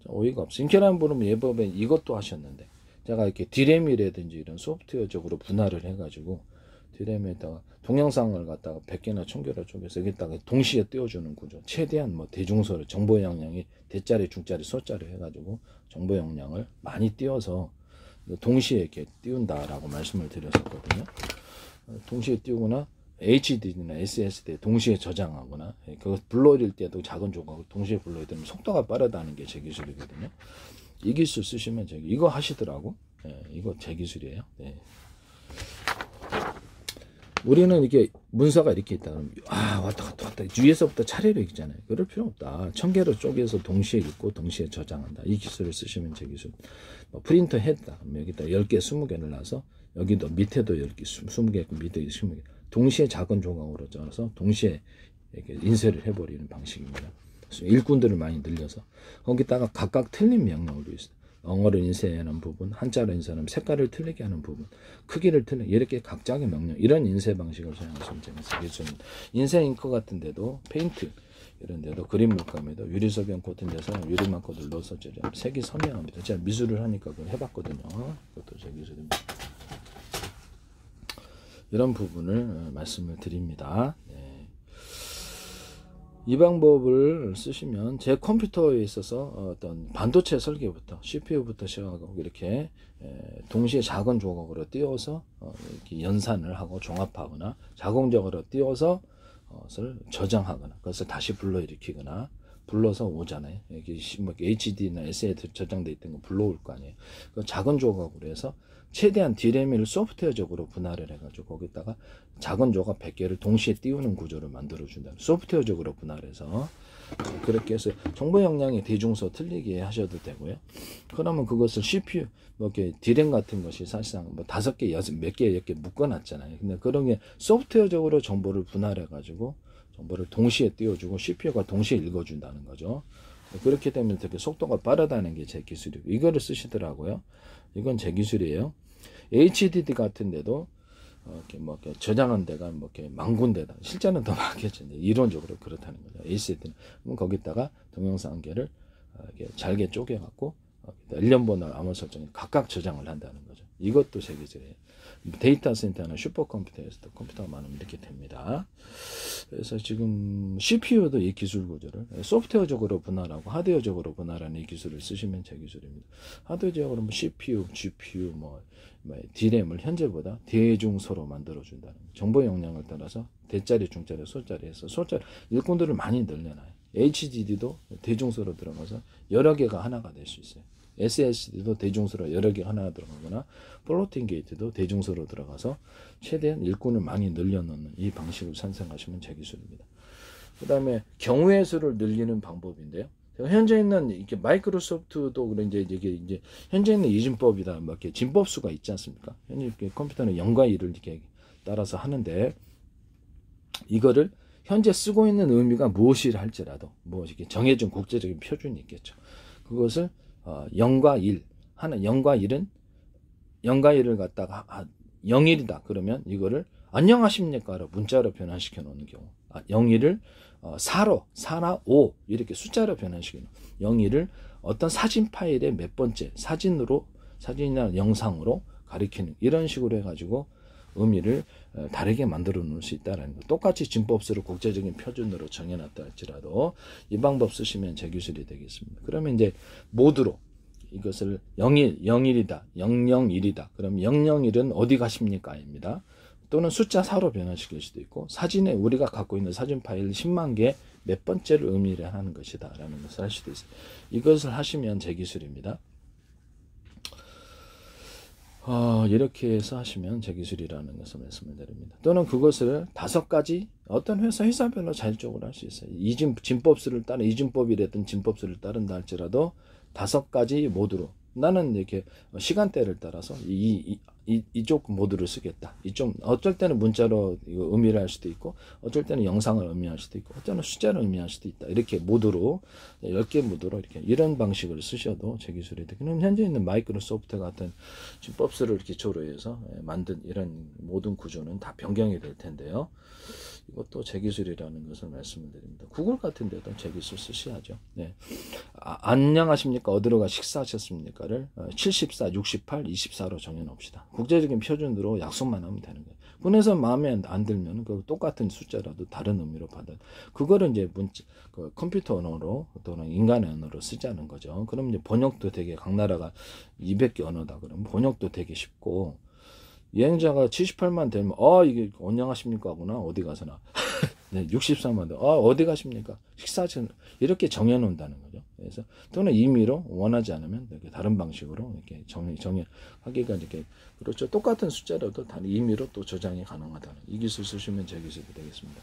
어이가 없어. 짐 켈러라는 분은 예법에 이것도 하셨는데 제가 이렇게 디램이라든지 이런 소프트웨어적으로 분할을 해가지고 디램에다가 동영상을 갖다가 100개나 1000개를 쪼개서 여기다가 동시에 띄워주는 구조. 최대한 뭐 대중소를 정보 용량이 대짜리, 중짜리, 소짜리 해가지고 정보 용량을 많이 띄워서 동시에 이렇게 띄운다라고 말씀을 드렸었거든요. 동시에 띄우거나 HDD나 SSD에 동시에 저장하거나 그거 불러일을 때도 작은 조각을 동시에 불러일으면 속도가 빠르다는 게 제 기술이거든요. 이 기술 쓰시면 이거 하시더라고. 이거 제 기술이에요. 우리는 이게 문서가 이렇게 있다 그러면 왔다 갔다 위에서부터 차례로 읽잖아요. 그럴 필요 없다. 1000개로 쪼개서 동시에 읽고 동시에 저장한다. 이 기술을 쓰시면 제 기술. 프린터 했다. 여기다 10개 20개를 놔서 여기도 밑에도 10개 20개 밑에 20개 동시에 작은 조각으로 쪄서 동시에 이렇게 인쇄를 해버리는 방식입니다. 일꾼들을 많이 늘려서 거기다가 각각 틀린 명령어도 있어요. 영어를 인쇄하는 부분, 한자로 인쇄하는 색깔을 틀리게 하는 부분, 크기를 틀리게 이렇게 각각의 명령 이런 인쇄 방식을 사용하시면 되겠습니다. 인쇄 잉크 같은 데도 페인트 이런 데도 그림 물감에도 유리소변 코튼 데서 유리만 코드를 넣어서 색이 선명합니다. 제가 미술을 하니까 그걸 해봤거든요. 그것도 제 기술입니다. 이런 부분을 말씀을 드립니다. 이 방법을 쓰시면 제 컴퓨터에 있어서 어떤 반도체 설계부터 CPU부터 시작하고 이렇게 동시에 작은 조각으로 띄워서 이렇게 연산을 하고 종합하거나 자동적으로 띄워서 저장하거나 그것을 다시 불러일으키거나 불러서 오잖아요. 여기 HD나 SSD 저장돼 있던 거 불러올 거 아니에요. 그 작은 조각으로 해서 최대한 디램을 소프트웨어적으로 분할을 해가지고 거기다가 작은 조각 100개를 동시에 띄우는 구조를 만들어준다. 소프트웨어적으로 분할해서 그렇게 해서 정보 용량이 대중소 틀리게 하셔도 되고요. 그러면 그것을 CPU 뭐 이렇게 디램 같은 것이 사실상 뭐 5개, 6개, 몇 개 이렇게 묶어놨잖아요. 근데 그런 게 소프트웨어적으로 정보를 분할해가지고 정보를 동시에 띄워주고 CPU가 동시에 읽어준다는 거죠. 그렇게 되면 되게 속도가 빠르다는 게 제 기술이고 이거를 쓰시더라고요. 이건 제 기술이에요. HDD 같은 데도 이렇게 뭐 이렇게 저장한 데가 뭐 이렇게 만 군데다. 실제는 더 많겠죠. 이론적으로 그렇다는 거죠. HDD는 그럼 거기다가 동영상 한 개를 이렇게 잘게 쪼개갖고 일련 번호를 암호 설정에 각각 저장을 한다는 거죠. 이것도 제 기술이에요. 데이터 센터나 슈퍼컴퓨터에서도 컴퓨터가 많으면 이렇게 됩니다. 그래서 지금 CPU도 이 기술 구조를 소프트웨어적으로 분할하고 하드웨어적으로 분할하는 이 기술을 쓰시면 제 기술입니다. 하드웨어적으로 뭐 CPU, GPU, 뭐 DRAM을 현재보다 대중소로 만들어준다는 거예요. 정보 용량을 따라서 대짜리, 중짜리, 소짜리 해서 소짜리 일꾼들을 많이 늘려놔요. HDD도 대중소로 들어가서 여러 개가 하나가 될 수 있어요. SSD도 대중소로 여러 개 하나 들어가거나 플로팅 게이트도 대중소로 들어가서 최대한 일꾼을 많이 늘려놓는 이 방식을 산생하시면 제 기술입니다. 그 다음에 경우의 수를 늘리는 방법인데요. 현재 있는 이렇게 마이크로소프트도 그런 이제 현재 있는 이진법이다 뭐 이렇게 진법수가 있지 않습니까? 현재 이렇게 컴퓨터는 0과 1을 이렇게 따라서 하는데 이거를 현재 쓰고 있는 의미가 무엇이라 할지라도 뭐 이렇게 정해진 국제적인 표준이 있겠죠. 그것을 0과 1 하나 0과 1은 0과 1을 갖다가 0일이다 그러면 이거를 안녕하십니까로 문자로 변환시켜 놓는 경우 0일을 4나 5 이렇게 숫자로 변환시키는 0일을 어떤 사진 파일의 몇 번째 사진이나 영상으로 가리키는 이런 식으로 해가지고 의미를 다르게 만들어 놓을 수 있다는 거. 똑같이 진법수를 국제적인 표준으로 정해놨다 할지라도 이 방법 쓰시면 제 기술이 되겠습니다. 그러면 이제 모두로 이것을 0일, 0일이다, 001이다. 그럼 001은 어디 가십니까? 입니다. 또는 숫자 4로 변환시킬 수도 있고 사진에 우리가 갖고 있는 사진 파일 10만 개 몇 번째를 의미를 하는 것이다 라는 것을 할 수도 있어요. 이것을 하시면 제 기술입니다. 이렇게 해서 하시면 제 기술이라는 것을 말씀을 드립니다. 또는 그것을 5가지 어떤 회사별로 자율적으로 할 수 있어요. 진법수를 따른 이진법이랬던 진법수를 따른다 할지라도 5가지 모드로 나는 이렇게 시간대를 따라서 이쪽 모드를 쓰겠다. 이쪽 어쩔 때는 문자로 이거 의미를 할 수도 있고 어쩔 때는 영상을 의미할 수도 있고 어쩔 때는 숫자를 의미할 수도 있다. 이렇게 모드로 10개 모드로 이렇게 이런 방식을 쓰셔도 제 기술이 되고 그럼 현재 있는 마이크로소프트 같은 진법수를 기초로 해서 만든 이런 모든 구조는 다 변경이 될 텐데요. 이것도 제 기술이라는 것을 말씀을 드립니다. 구글 같은 데도 제 기술 쓰셔야죠. 네. 안녕하십니까? 어디로 가 식사하셨습니까를 74, 68, 24로 정해놓읍시다. 국제적인 표준으로 약속만 하면 되는 거예요. 군에서 마음에 안 들면 그 똑같은 숫자라도 다른 의미로 받아. 그거를 이제 컴퓨터 언어로 또는 인간의 언어로 쓰자는 거죠. 그럼 이제 번역도 되게 각 나라가 200개 언어다 그러면 번역도 되게 쉽고 여행자가 78만 되면 이게 안녕하십니까 하구나 어디 가서나 네, 64만 돼. 어디 가십니까? 식사하시는 이렇게 정해 놓는다는 거죠. 그래서 또는 임의로 원하지 않으면 이렇게 다른 방식으로 이렇게 정하기가 이렇게 그렇죠. 똑같은 숫자라도 다른 임의로 또 저장이 가능하다는 이 기술 쓰시면 제 기술이 되겠습니다.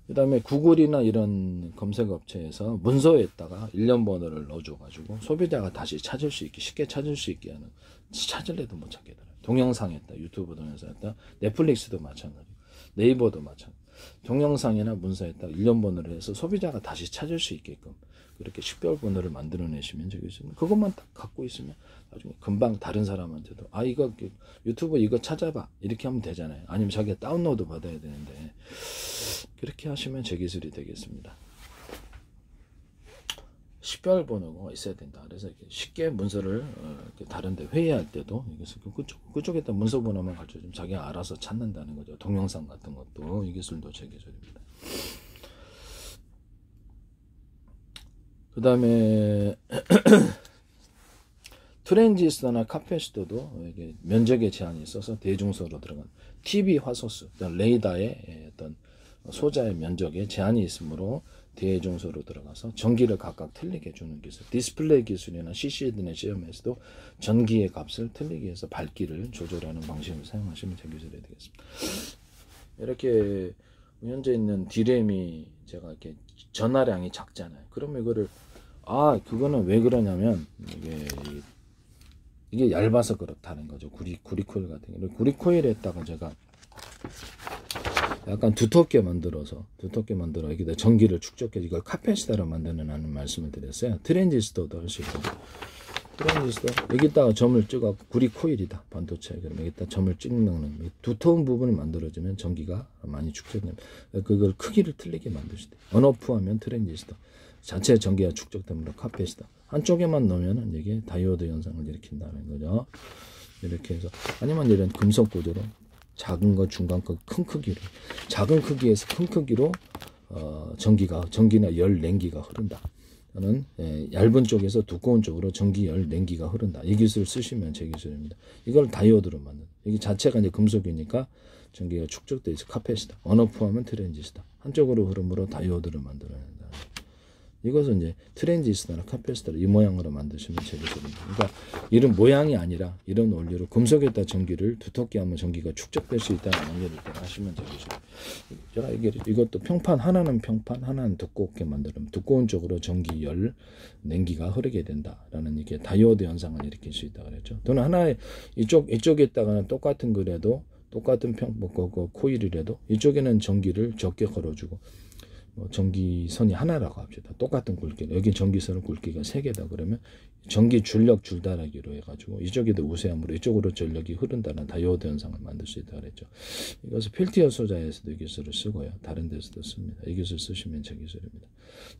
그 다음에 구글이나 이런 검색 업체에서 문서에다가 일련 번호를 넣어줘가지고 소비자가 다시 찾을 수 있게 쉽게 찾을 수 있게 하는 찾을래도 못 찾게 되더라고요. 동영상에다 유튜브 동영상에다 넷플릭스도 마찬가지 네이버도 마찬가지 동영상이나 문서에다 일련 번호를 해서 소비자가 다시 찾을 수 있게끔 그렇게 식별 번호를 만들어내시면 되겠습니다. 그것만 딱 갖고 있으면 나중에 금방 다른 사람한테도 이거 유튜브 이거 찾아봐 이렇게 하면 되잖아요. 아니면 자기가 다운로드 받아야 되는데 그렇게 하시면 제 기술이 되겠습니다. 식별 번호가 있어야 된다. 그래서 이렇게 쉽게 문서를 이렇게 다른데 회의할 때도 이것을 그쪽에다 문서 번호만 가르쳐주면 자기가 알아서 찾는다는 거죠. 동영상 같은 것도 이 기술도 제 기술입니다. 그 다음에 트랜지스터나 카패시터도 이게 면적의 제한이 있어서 대중소로 들어간 TV 화소수, 레이더의 어떤 소자의 면적에 제한이 있으므로 대중소로 들어가서 전기를 각각 틀리게 주는 기술, 디스플레이 기술이나 CCD나 시험에서도 전기의 값을 틀리게 해서 밝기를 조절하는 방식을 사용하시면 제 기술이 되겠습니다. 이렇게 현재 있는 D램이 제가 이렇게 전화량이 작잖아요. 그러면 이거를 그거는 왜 그러냐면 이게 얇아서 그렇다는 거죠. 구리코일 같은 경우 구리코일에다가 제가 약간 두텁게 만들어 여기다 전기를 축적해 이걸 카패시터로 만드는 말씀을 드렸어요. 트랜지스터도 할 수 있고 트랜지스터 여기다가 점을 찍어 구리코일이다 반도체 그럼 여기다 점을 찍는 두터운 부분을 만들어주면 전기가 많이 축적됩니다. 그걸 크기를 틀리게 만들 수 있대요. 언오프하면 트랜지스터 자체 전기가 축적되므로 카패시터 한쪽에만 넣으면 이게 다이오드 현상을 일으킨다는 거죠. 이렇게 해서 아니면 이런 금속 구조로 작은 거, 중간 거, 큰 크기로 작은 크기에서 큰 크기로 전기나 열 냉기가 흐른다. 저는 얇은 쪽에서 두꺼운 쪽으로 전기 열 냉기가 흐른다. 이 기술을 쓰시면 제 기술입니다. 이걸 다이오드로 만든. 이게 자체가 이제 금속이니까 전기가 축적돼 있어 카패시터. 언오프하면 트랜지스터. 한쪽으로 흐름으로 다이오드를 만들어낸다. 이것은 이제 트랜지스터나 카패시터를 이 모양으로 만드시면 제기술입니다. 그러니까 이런 모양이 아니라 이런 원리로 금속에다 전기를 두텁게 하면 전기가 축적될 수 있다는 원리를 하시면 제기술입니다. 제가 이것도 평판, 하나는 평판, 하나는 두껍게 만들면 두꺼운 쪽으로 전기열, 냉기가 흐르게 된다라는 이게 다이오드 현상을 일으킬 수 있다 그랬죠. 또는 하나의 이쪽에다가는 똑같은 거라도 똑같은 코일이라도 이쪽에는 전기를 적게 걸어주고 전기선이 하나라고 합시다. 똑같은 굵기, 여기 전기선의 굵기가 3개다 그러면 전기 줄력 줄다라기로 해가지고 이쪽에도 우세함으로 이쪽으로 전력이 흐른다는 다이오드 현상을 만들 수 있다 그랬죠. 이것을 필티어 소자에서도 이 기술을 쓰고요. 다른 데서도 씁니다. 이 기술 쓰시면 제 기술입니다.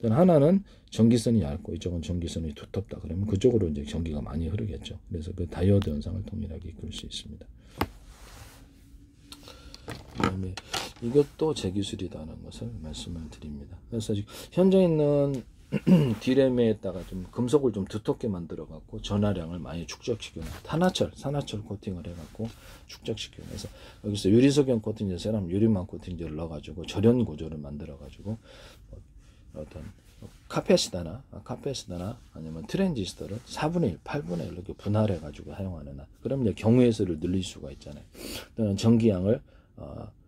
또는 하나는 전기선이 얇고 이쪽은 전기선이 두텁다 그러면 그쪽으로 이제 전기가 많이 흐르겠죠. 그래서 그 다이오드 현상을 동일하게 이끌 수 있습니다. 그다음에 이것도 제 기술이라는 것을 말씀을 드립니다. 그래서 현재 있는 D램에다가 좀 금속을 좀 두텁게 만들어 갖고 전하량을 많이 축적시키는 산화철 코팅을 해 갖고 축적시키는 그래서 여기서 유리석연 코팅제, 세람 유리망 코팅제를 넣어 가지고 절연 구조를 만들어 가지고 어떤 카패시터나 아니면 트랜지스터를 4분의 1, 8분의 1 이렇게 분할해 가지고 사용하는 그럼 이제 경우의 수를 늘릴 수가 있잖아요. 또는 전기량을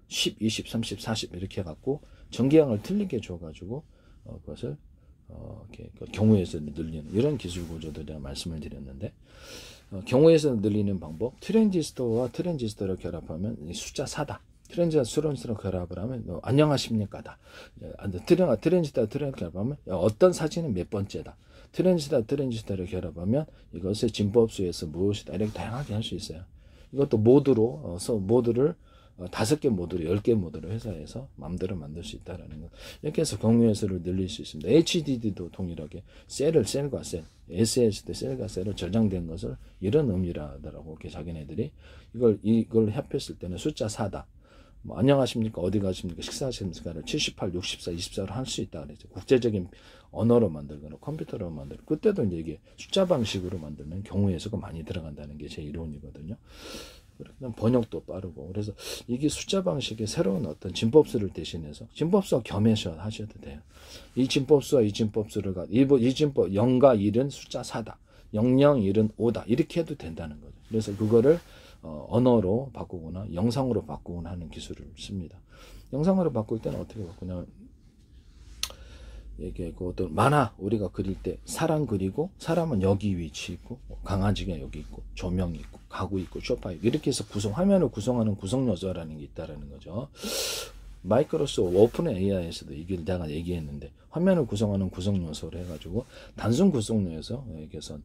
10, 20, 30, 40 이렇게 해갖고 전기량을 틀리게 줘가지고 그것을 이렇게 경우의 수를 늘리는 이런 기술 구조도 제가 말씀을 드렸는데 경우의 수를 늘리는 방법 트랜지스터와 트랜지스터를 결합하면 숫자 4다. 트랜지스터랑 결합을 하면 안녕하십니까다. 트랜지스터 결합하면 어떤 사진은 몇 번째다. 트랜지스터를 결합하면 이것의 진법수에서 무엇이다. 이렇게 다양하게 할 수 있어요. 이것도 모드를 5개 모드로 10개 모드로 회사에서 마음대로 만들 수 있다라는 것. 이렇게 해서 경우의 수를 늘릴 수 있습니다. HDD도 동일하게 셀과 셀, SSD 셀과 셀을 저장된 것을 이런 의미라더라고. 이렇게 자기네들이 이걸 합했을 때는 숫자 4다. 뭐 안녕하십니까? 어디 가십니까? 식사하십니까?를 78, 64, 24로 할 수 있다 그랬죠. 국제적인 언어로 만들거나 컴퓨터로 만들고 그때도 이제 이게 숫자 방식으로 만들면 경우의 수가 많이 들어간다는 게 제 이론이거든요. 번역도 빠르고 그래서 이게 숫자 방식의 새로운 어떤 진법수를 대신해서 진법수와 겸해서 하셔도 돼요. 이 진법수와 이 진법수를 이 진법 0과 1은 숫자 4다. 00, 1은 5다. 이렇게 해도 된다는 거죠. 그래서 그거를 언어로 바꾸거나 영상으로 바꾸거나 하는 기술을 씁니다. 영상으로 바꿀 때는 어떻게 바꾸냐면 이게 그 어떤 만화 우리가 그릴 때 사람 그리고 사람은 여기 위치 있고 강아지가 여기 있고 조명이 있고 가구 있고 소파 있고 이렇게 해서 화면을 구성하는 구성 요소라는 게 있다라는 거죠. 마이크로소프트 오픈 AI에서도 이걸 내가 얘기했는데 화면을 구성하는 구성 요소를 해가지고 단순 구성 요소 여기서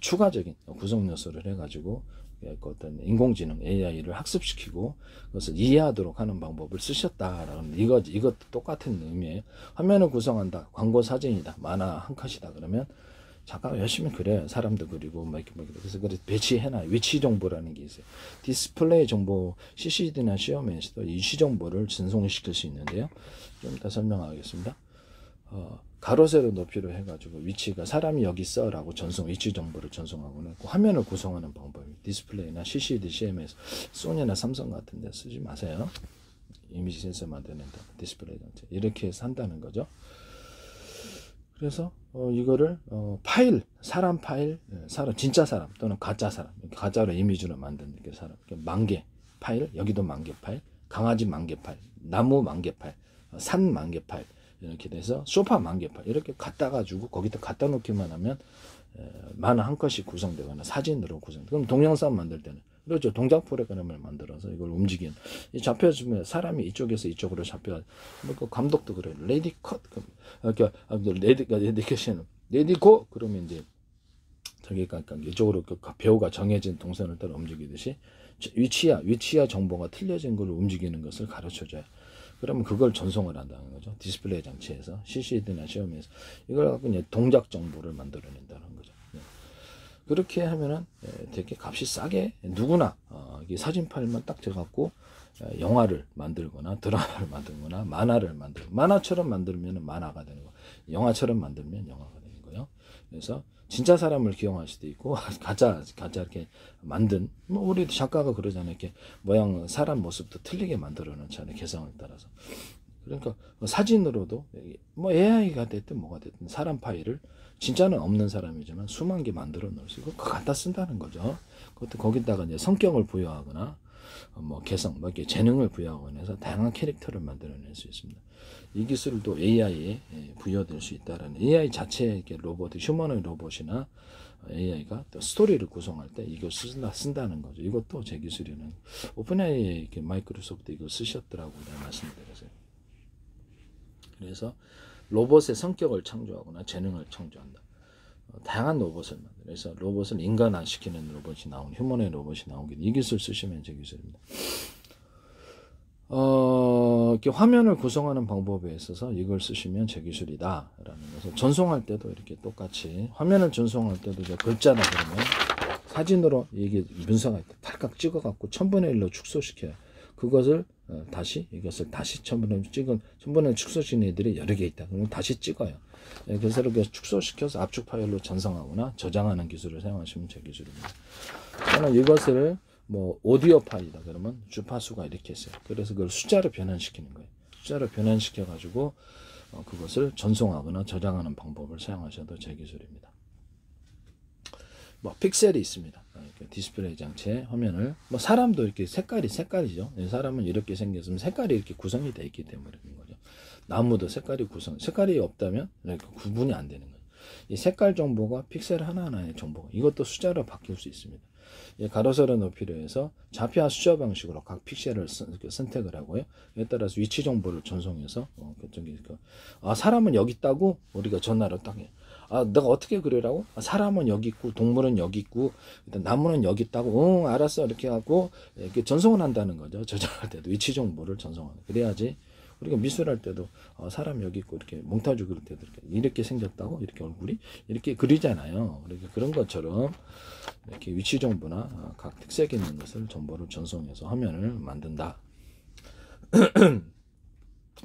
추가적인 구성 요소를 해가지고 어떤 인공지능 AI를 학습시키고 그것을 이해하도록 하는 방법을 쓰셨다라는 이것도 똑같은 의미예요. 화면을 구성한다, 광고 사진이다, 만화 한 컷이다 그러면 작가가 열심히 그려요. 사람도 그리고 그래서 배치해놔요. 위치 정보라는 게 있어요. 디스플레이 정보 CCD나 시험에서도 위치 정보를 전송시킬 수 있는데요. 좀 이따 설명하겠습니다. 가로 세로 높이로 해가지고 위치가 사람이 여기 있어라고 위치 정보를 전송하고는 화면을 구성하는 방법이 디스플레이나 CCD, CMS, 소니나 삼성 같은 데 쓰지 마세요. 이미지 센서 만드는다 디스플레이 장치 이렇게 해서 한다는 거죠. 그래서 이거를 사람 파일, 진짜 사람 또는 가짜 사람, 가짜로 이미지로 만든 이렇게 사람, 만개 파일, 여기도 만개 파일, 강아지 만개 파일, 나무 만개 파일, 산 만개 파일. 이렇게 돼서 소파 만개파 이렇게 갖다 가지고 거기다 갖다 놓기만 하면 만화 한 컷이 구성되거나 사진으로 그럼 동영상 만들 때는 그렇죠. 동작 프로그램을 만들어서 이걸 움직이는 잡혀주면 사람이 이쪽에서 이쪽으로 잡혀 그 감독도 그래요. 레디 컷 레디 고 그러면 이제 저기가 이쪽으로 배우가 정해진 동선을 따라 움직이듯이 위치야 정보가 틀려진 걸 움직이는 것을 가르쳐줘요. 그러면 그걸 전송을 한다는 거죠. 디스플레이 장치에서 CCD나 시험에서 이걸 갖고 이제 동작 정보를 만들어낸다는 거죠. 그렇게 하면은 되게 값이 싸게 누구나 이 사진 파일만 딱 줘갖고 영화를 만들거나 드라마를 만들거나 만화를 만화처럼 만들면 만화가 되는 거, 영화처럼 만들면 영화가 되는 거예요. 그래서 진짜 사람을 기용할 수도 있고 가짜 이렇게 만든 우리 작가가 그러잖아요. 이렇게 모양 사람 모습도 틀리게 만들어 놓잖아요. 개성을 따라서 그러니까 사진으로도 뭐 AI가 됐든 뭐가 됐든 사람 파일을 진짜는 없는 사람이지만 수만 개 만들어 놓을 수 있고 갖다 쓴다는 거죠. 그것도 거기다가 이제 성격을 부여하거나 뭐 개성, 뭐 이렇게 재능을 부여하거나 해서 다양한 캐릭터를 만들어낼 수 있습니다. 이 기술도 AI에 부여될 수 있다라는, AI 자체의 로봇, 휴머노id 로봇이나 AI가 또 스토리를 구성할 때 이걸 쓴다는 거죠. 이것도 제 기술이는 오픈AI 마이크로소프트 이걸 쓰셨더라고 내가 말씀드렸어요. 그래서 로봇의 성격을 창조하거나 재능을 창조한다. 다양한 로봇을 만들어요. 그래서 로봇을 인간화시키는 로봇이 나온, 휴머노id 로봇이 나오긴 이 기술 쓰시면 제 기술입니다. 이렇게 화면을 구성하는 방법에 있어서 이걸 쓰시면 제 기술이다 라는 것을, 전송할 때도 이렇게 똑같이 화면을 전송할 때도 이제 글자다 그러면 사진으로 이게 문서가 탈칵 찍어 갖고 1000분의 1로 축소시켜요. 그것을 이것을 다시 1000분의 1 축소시킨 애들이 여러 개 있다. 그러면 다시 찍어요. 그래서 이렇게 축소시켜서 압축 파일로 전송하거나 저장하는 기술을 사용하시면 제 기술입니다. 저는 이것을 뭐 오디오 파일이다 그러면 주파수가 이렇게 있어요. 그래서 그걸 숫자로 변환시키는 거예요. 숫자로 변환시켜 가지고 그것을 전송하거나 저장하는 방법을 사용하셔도 제 기술입니다. 뭐 픽셀이 있습니다. 디스플레이 장치의 화면을, 뭐 사람도 이렇게 색깔이죠. 사람은 이렇게 생겼으면 색깔이 이렇게 구성이 되어 있기 때문에 그런 거죠. 나무도 색깔이 없다면 이렇게 구분이 안 되는 거예요. 이 색깔 정보가 픽셀 하나하나의 정보가, 이것도 숫자로 바뀔 수 있습니다. 가로세로 높이로 해서 좌표와 숫자 방식으로 각 픽셀을 선택을 하고요. 이에 따라서 위치 정보를 전송해서 사람은 여기 있다고 우리가 전화로 딱 해요. 내가 어떻게 그리라고? 사람은 여기 있고 동물은 여기 있고 일단 나무는 여기 있다고. 알았어. 이렇게 하고 이렇게 전송을 한다는 거죠. 저장할 때도 위치 정보를 전송하는. 그래야지 우리가 미술할 때도 사람 여기 있고 이렇게 몽타주 그릴 때도 이렇게 생겼다고, 이렇게 얼굴이 이렇게 그리잖아요. 그러니까 그런 것처럼 이렇게 위치 정보나 각 특색 있는 것을 정보를 전송해서 화면을 만든다.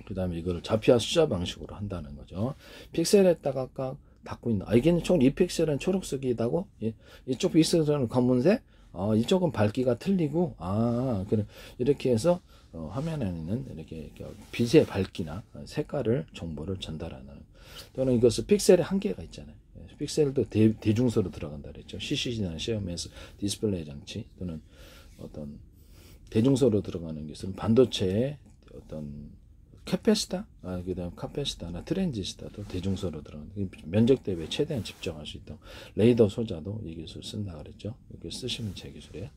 그 다음에 이거를 좌표와 숫자 방식으로 한다는 거죠. 픽셀에다가 각 닫고 있는, 이게 총 이 픽셀은 초록색이다고, 이쪽 픽셀은 검은색, 이쪽은 밝기가 틀리고, 그래 이렇게 해서 화면에는 이렇게 빛의 밝기나 색깔을 정보를 전달하는, 또는 이것은 픽셀의 한계가 있잖아요. 픽셀도 대중소로 들어간다 그랬죠. CCD나 시험에서 디스플레이 장치 또는 어떤 대중소로 들어가는 것은 반도체의 어떤 캐패시터, 그다음 카패시터나 트랜지스터도 대중소로 들어가는, 면적 대비에 최대한 집중할 수 있도록 레이더 소자도 이 기술 쓴다 그랬죠. 이렇게 쓰시면 제 기술이에요.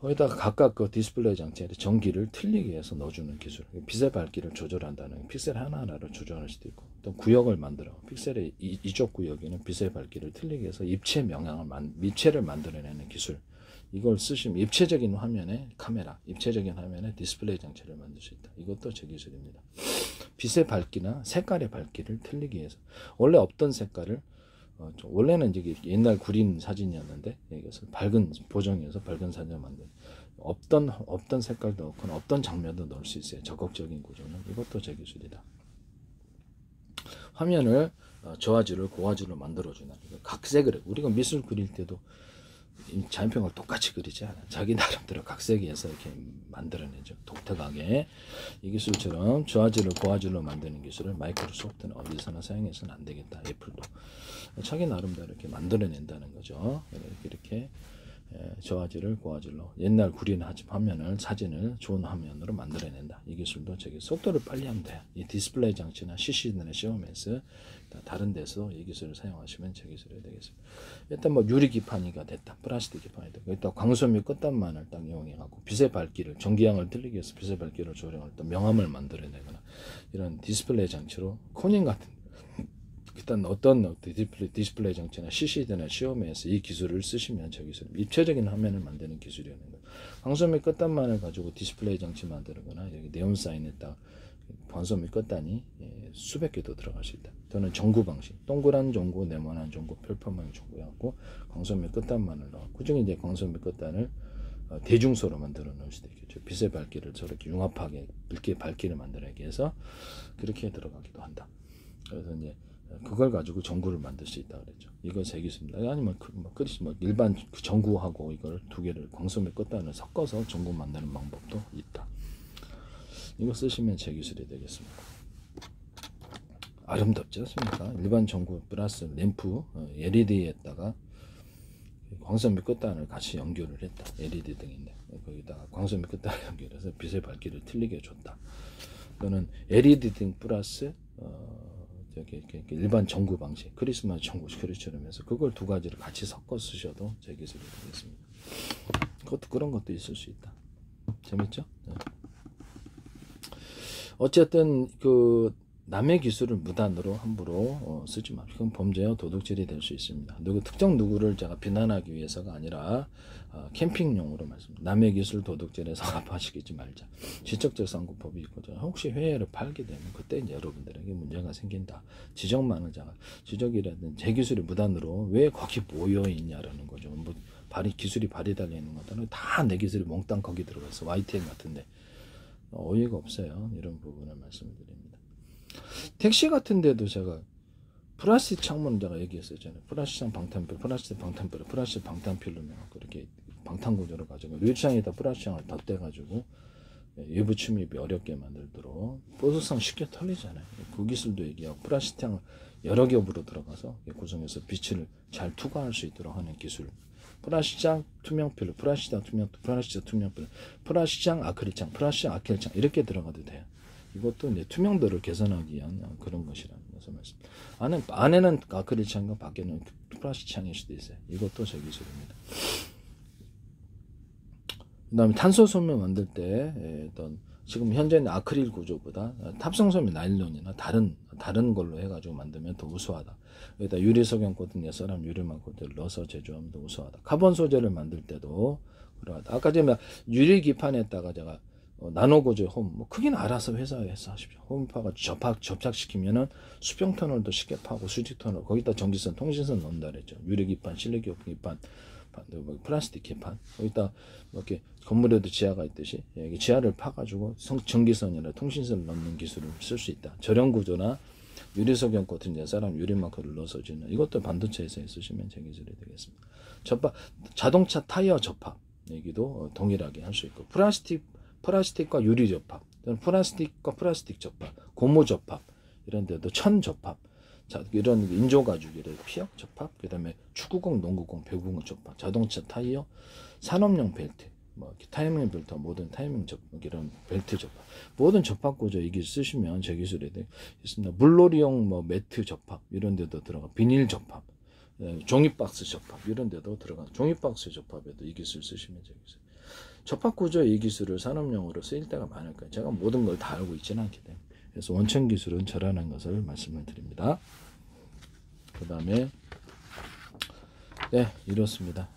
거기다가 각각 그 디스플레이 장치에 전기를 틀리게 해서 넣어주는 기술, 빛의 밝기를 조절한다는, 픽셀 하나하나를 조절할 수도 있고, 또 구역을 만들어 피ክ셀의 이쪽 구역에는 빛의 밝기를 틀리게 해서 입체 입체를 만들어내는 기술, 이걸 쓰시면 입체적인 화면에 카메라, 입체적인 화면에 디스플레이 장치를 만들 수 있다. 이것도 제 기술입니다. 빛의 밝기나 색깔의 밝기를 틀리게 해서, 원래 없던 색깔을 원래는 이제 옛날 구린 사진이었는데 이것을 밝은 보정해서 밝은 사진을 만든, 없던 색깔도 넣거나 없던 장면도 넣을 수 있어요. 적극적인 구조는. 이것도 제 기술이다. 화면을 저화질을 고화질로 만들어주는, 각색을, 우리가 미술 그릴 때도 자연평을 똑같이 그리지 않아. 자기 나름대로 각색해서 이렇게 만들어내죠. 독특하게. 이 기술처럼 저화질을 고화질로 만드는 기술을 마이크로소프트는 어디서나 사용해서는 안 되겠다. 애플도 자기 나름대로 이렇게 만들어낸다는 거죠. 이렇게 저화질을 고화질로, 옛날 구린 화면을, 사진을 좋은 화면으로 만들어낸다. 이 기술도 저기 속도를 빨리 하면 돼요. 이 디스플레이 장치나 CCD나 시오메스 다른 데서 이 기술을 사용하시면 제 기술이 되겠습니다. 일단 뭐 유리 기판이가 됐다, 플라스틱 기판이 됐다, 일단 광소 및 끝단만을 딱 이용해 갖고 빛의 밝기를, 전기량을 틀리게 해서 빛의 밝기를 조정할 때 명암을 만들어내거나, 이런 디스플레이 장치로 코닝 같은, 일단 어떤 디스플레이 장치나 CCD나 시오메에서 이 기술을 쓰시면 저 기술, 입체적인 화면을 만드는 기술이라는 거예요. 광소 및 끝단만을 가지고 디스플레이 장치 만들거나, 여기 네온 사인에다가 광소 및 끝단이 수백 개도 들어갈 수 있다. 또는 전구 방식, 동그란 전구, 네모난 전구, 별표망 전구였고, 광소 및 끝단만을 넣어, 그중에 이제 광소 및 끝단을 대중소로 만들어 놓을 수도 있겠죠. 빛의 밝기를 저렇게 융합하게 밝기를 만들기 위해서 그렇게 들어가기도 한다. 그래서 이제 그걸 가지고 전구를 만들 수 있다 그랬죠. 이거 제 기술입니다. 아니면 일반 전구하고 이걸 두 개를, 광소 및 끝단을 섞어서 전구 만드는 방법도 있다. 이거 쓰시면 제 기술이 되겠습니다. 아름답지 않습니까? 일반 전구 플러스 램프 LED에다가 광선빛 끝단을 같이 연결을 했다. LED 등인데 거기다가 광선빛 끝단을 연결해서 빛의 밝기를 틀리게 줬다. 또는 LED 등 플러스 일반 전구 방식, 크리스마스 전구 스크류처럼 해서 그걸 두 가지를 같이 섞어 쓰셔도 제 기술이 되겠습니다. 그런 것도 있을 수 있다. 재밌죠? 네. 어쨌든 그 남의 기술을 무단으로 함부로 쓰지 마. 그건 범죄와 도둑질이 될 수 있습니다. 특정 누구를 제가 비난하기 위해서가 아니라 캠핑용으로 말씀드립니다. 남의 기술 도둑질에 상합하시키지 말자. 지적재산권법이 있거든요. 혹시 회해를 팔게 되면 그때 이제 여러분들에게 문제가 생긴다. 지적만을 지적이라든 제 기술이 무단으로 왜 거기 모여 있냐라는 거죠. 뭐 기술이 발휘달려 있는 것들은 다 내 기술이 몽땅 거기 들어가 있어. YTN 같은데 어이가 없어요. 이런 부분을 말씀드립니다. 택시 같은 데도 제가 플라스틱 창문 제가 얘기했었잖아요. 플라스틱 방탄필, 플라스틱 방탄필름에 그렇게 방탄구조를 가지고 유리창에다 플라스틱창을 덧대가지고 외부 침입이 어렵게 만들도록 보수성 쉽게 털리잖아요. 그 기술도 얘기하고 플라스틱창을 여러 겹으로 들어가서 구성해서 빛을 잘 투과할 수 있도록 하는 기술. 플라스틱창 투명필름, 플라스틱창 투명필름, 플라스틱창 아크릴창, 플라스틱창 아크릴창 이렇게 들어가도 돼요. 이것도 이제 투명도를 개선하기 위한 그런 것이라는 것을 말씀. 안에는 아크릴창과 밖에는 플라스틱창일 수도 있어요. 이것도 제 기술입니다. 그다음에 탄소 소매 만들 때 지금 현재는 아크릴 구조보다 탑승 소매 나일론이나 다른 걸로 해가지고 만들면 더 우수하다. 여기다 유리 석영 코팅, 예사람 유리막 코팅을 넣어서 제조하면 더 우수하다. 카본 소재를 만들 때도 그러하다. 아까 제가 유리 기판에다가 제가 나노 구조의 홈, 뭐 크기는 알아서 회사에서 하십시오. 홈파가 접착시키면은 수평 터널도 쉽게 파고 수직 터널 거기다 전기선, 통신선 넣는다 그랬죠. 유리 기판, 실내 기판, 플라스틱 기판 거기다 이렇게 건물에도 지하가 있듯이 지하를 파가지고 전기선이나 통신선을 넣는 기술을 쓸 수 있다. 절연 구조나 유리석영 같은 예사람 유리마크를 넣어서 짓는 이것도 반도체에서 쓰시면 제 기술이 되겠습니다. 자동차 타이어 접합 얘기도 동일하게 할 수 있고 플라스틱과 유리 접합, 플라스틱과 플라스틱 접합, 고무 접합 이런 데도 천 접합, 이런 인조 가죽이래 피혁 접합, 그다음에 축구공, 농구공, 배구공 접합, 자동차 타이어, 산업용 벨트, 타이밍 벨트, 모든 타이밍 접합, 이런 벨트 접합, 모든 접합 구조 이게 쓰시면 제 기술에 있습니다. 물놀이용 매트 접합 이런 데도 들어가, 비닐 접합, 종이박스 접합 이런 데도 들어가, 종이박스 접합에도 이 기술 쓰시면 제 기술. 접합 구조 이 기술을 산업용으로 쓰일 때가 많을 거예요. 제가 모든 걸 다 알고 있지는 않기 때문에. 그래서 원천 기술은 저라는 것을 말씀을 드립니다. 그 다음에 네, 이렇습니다.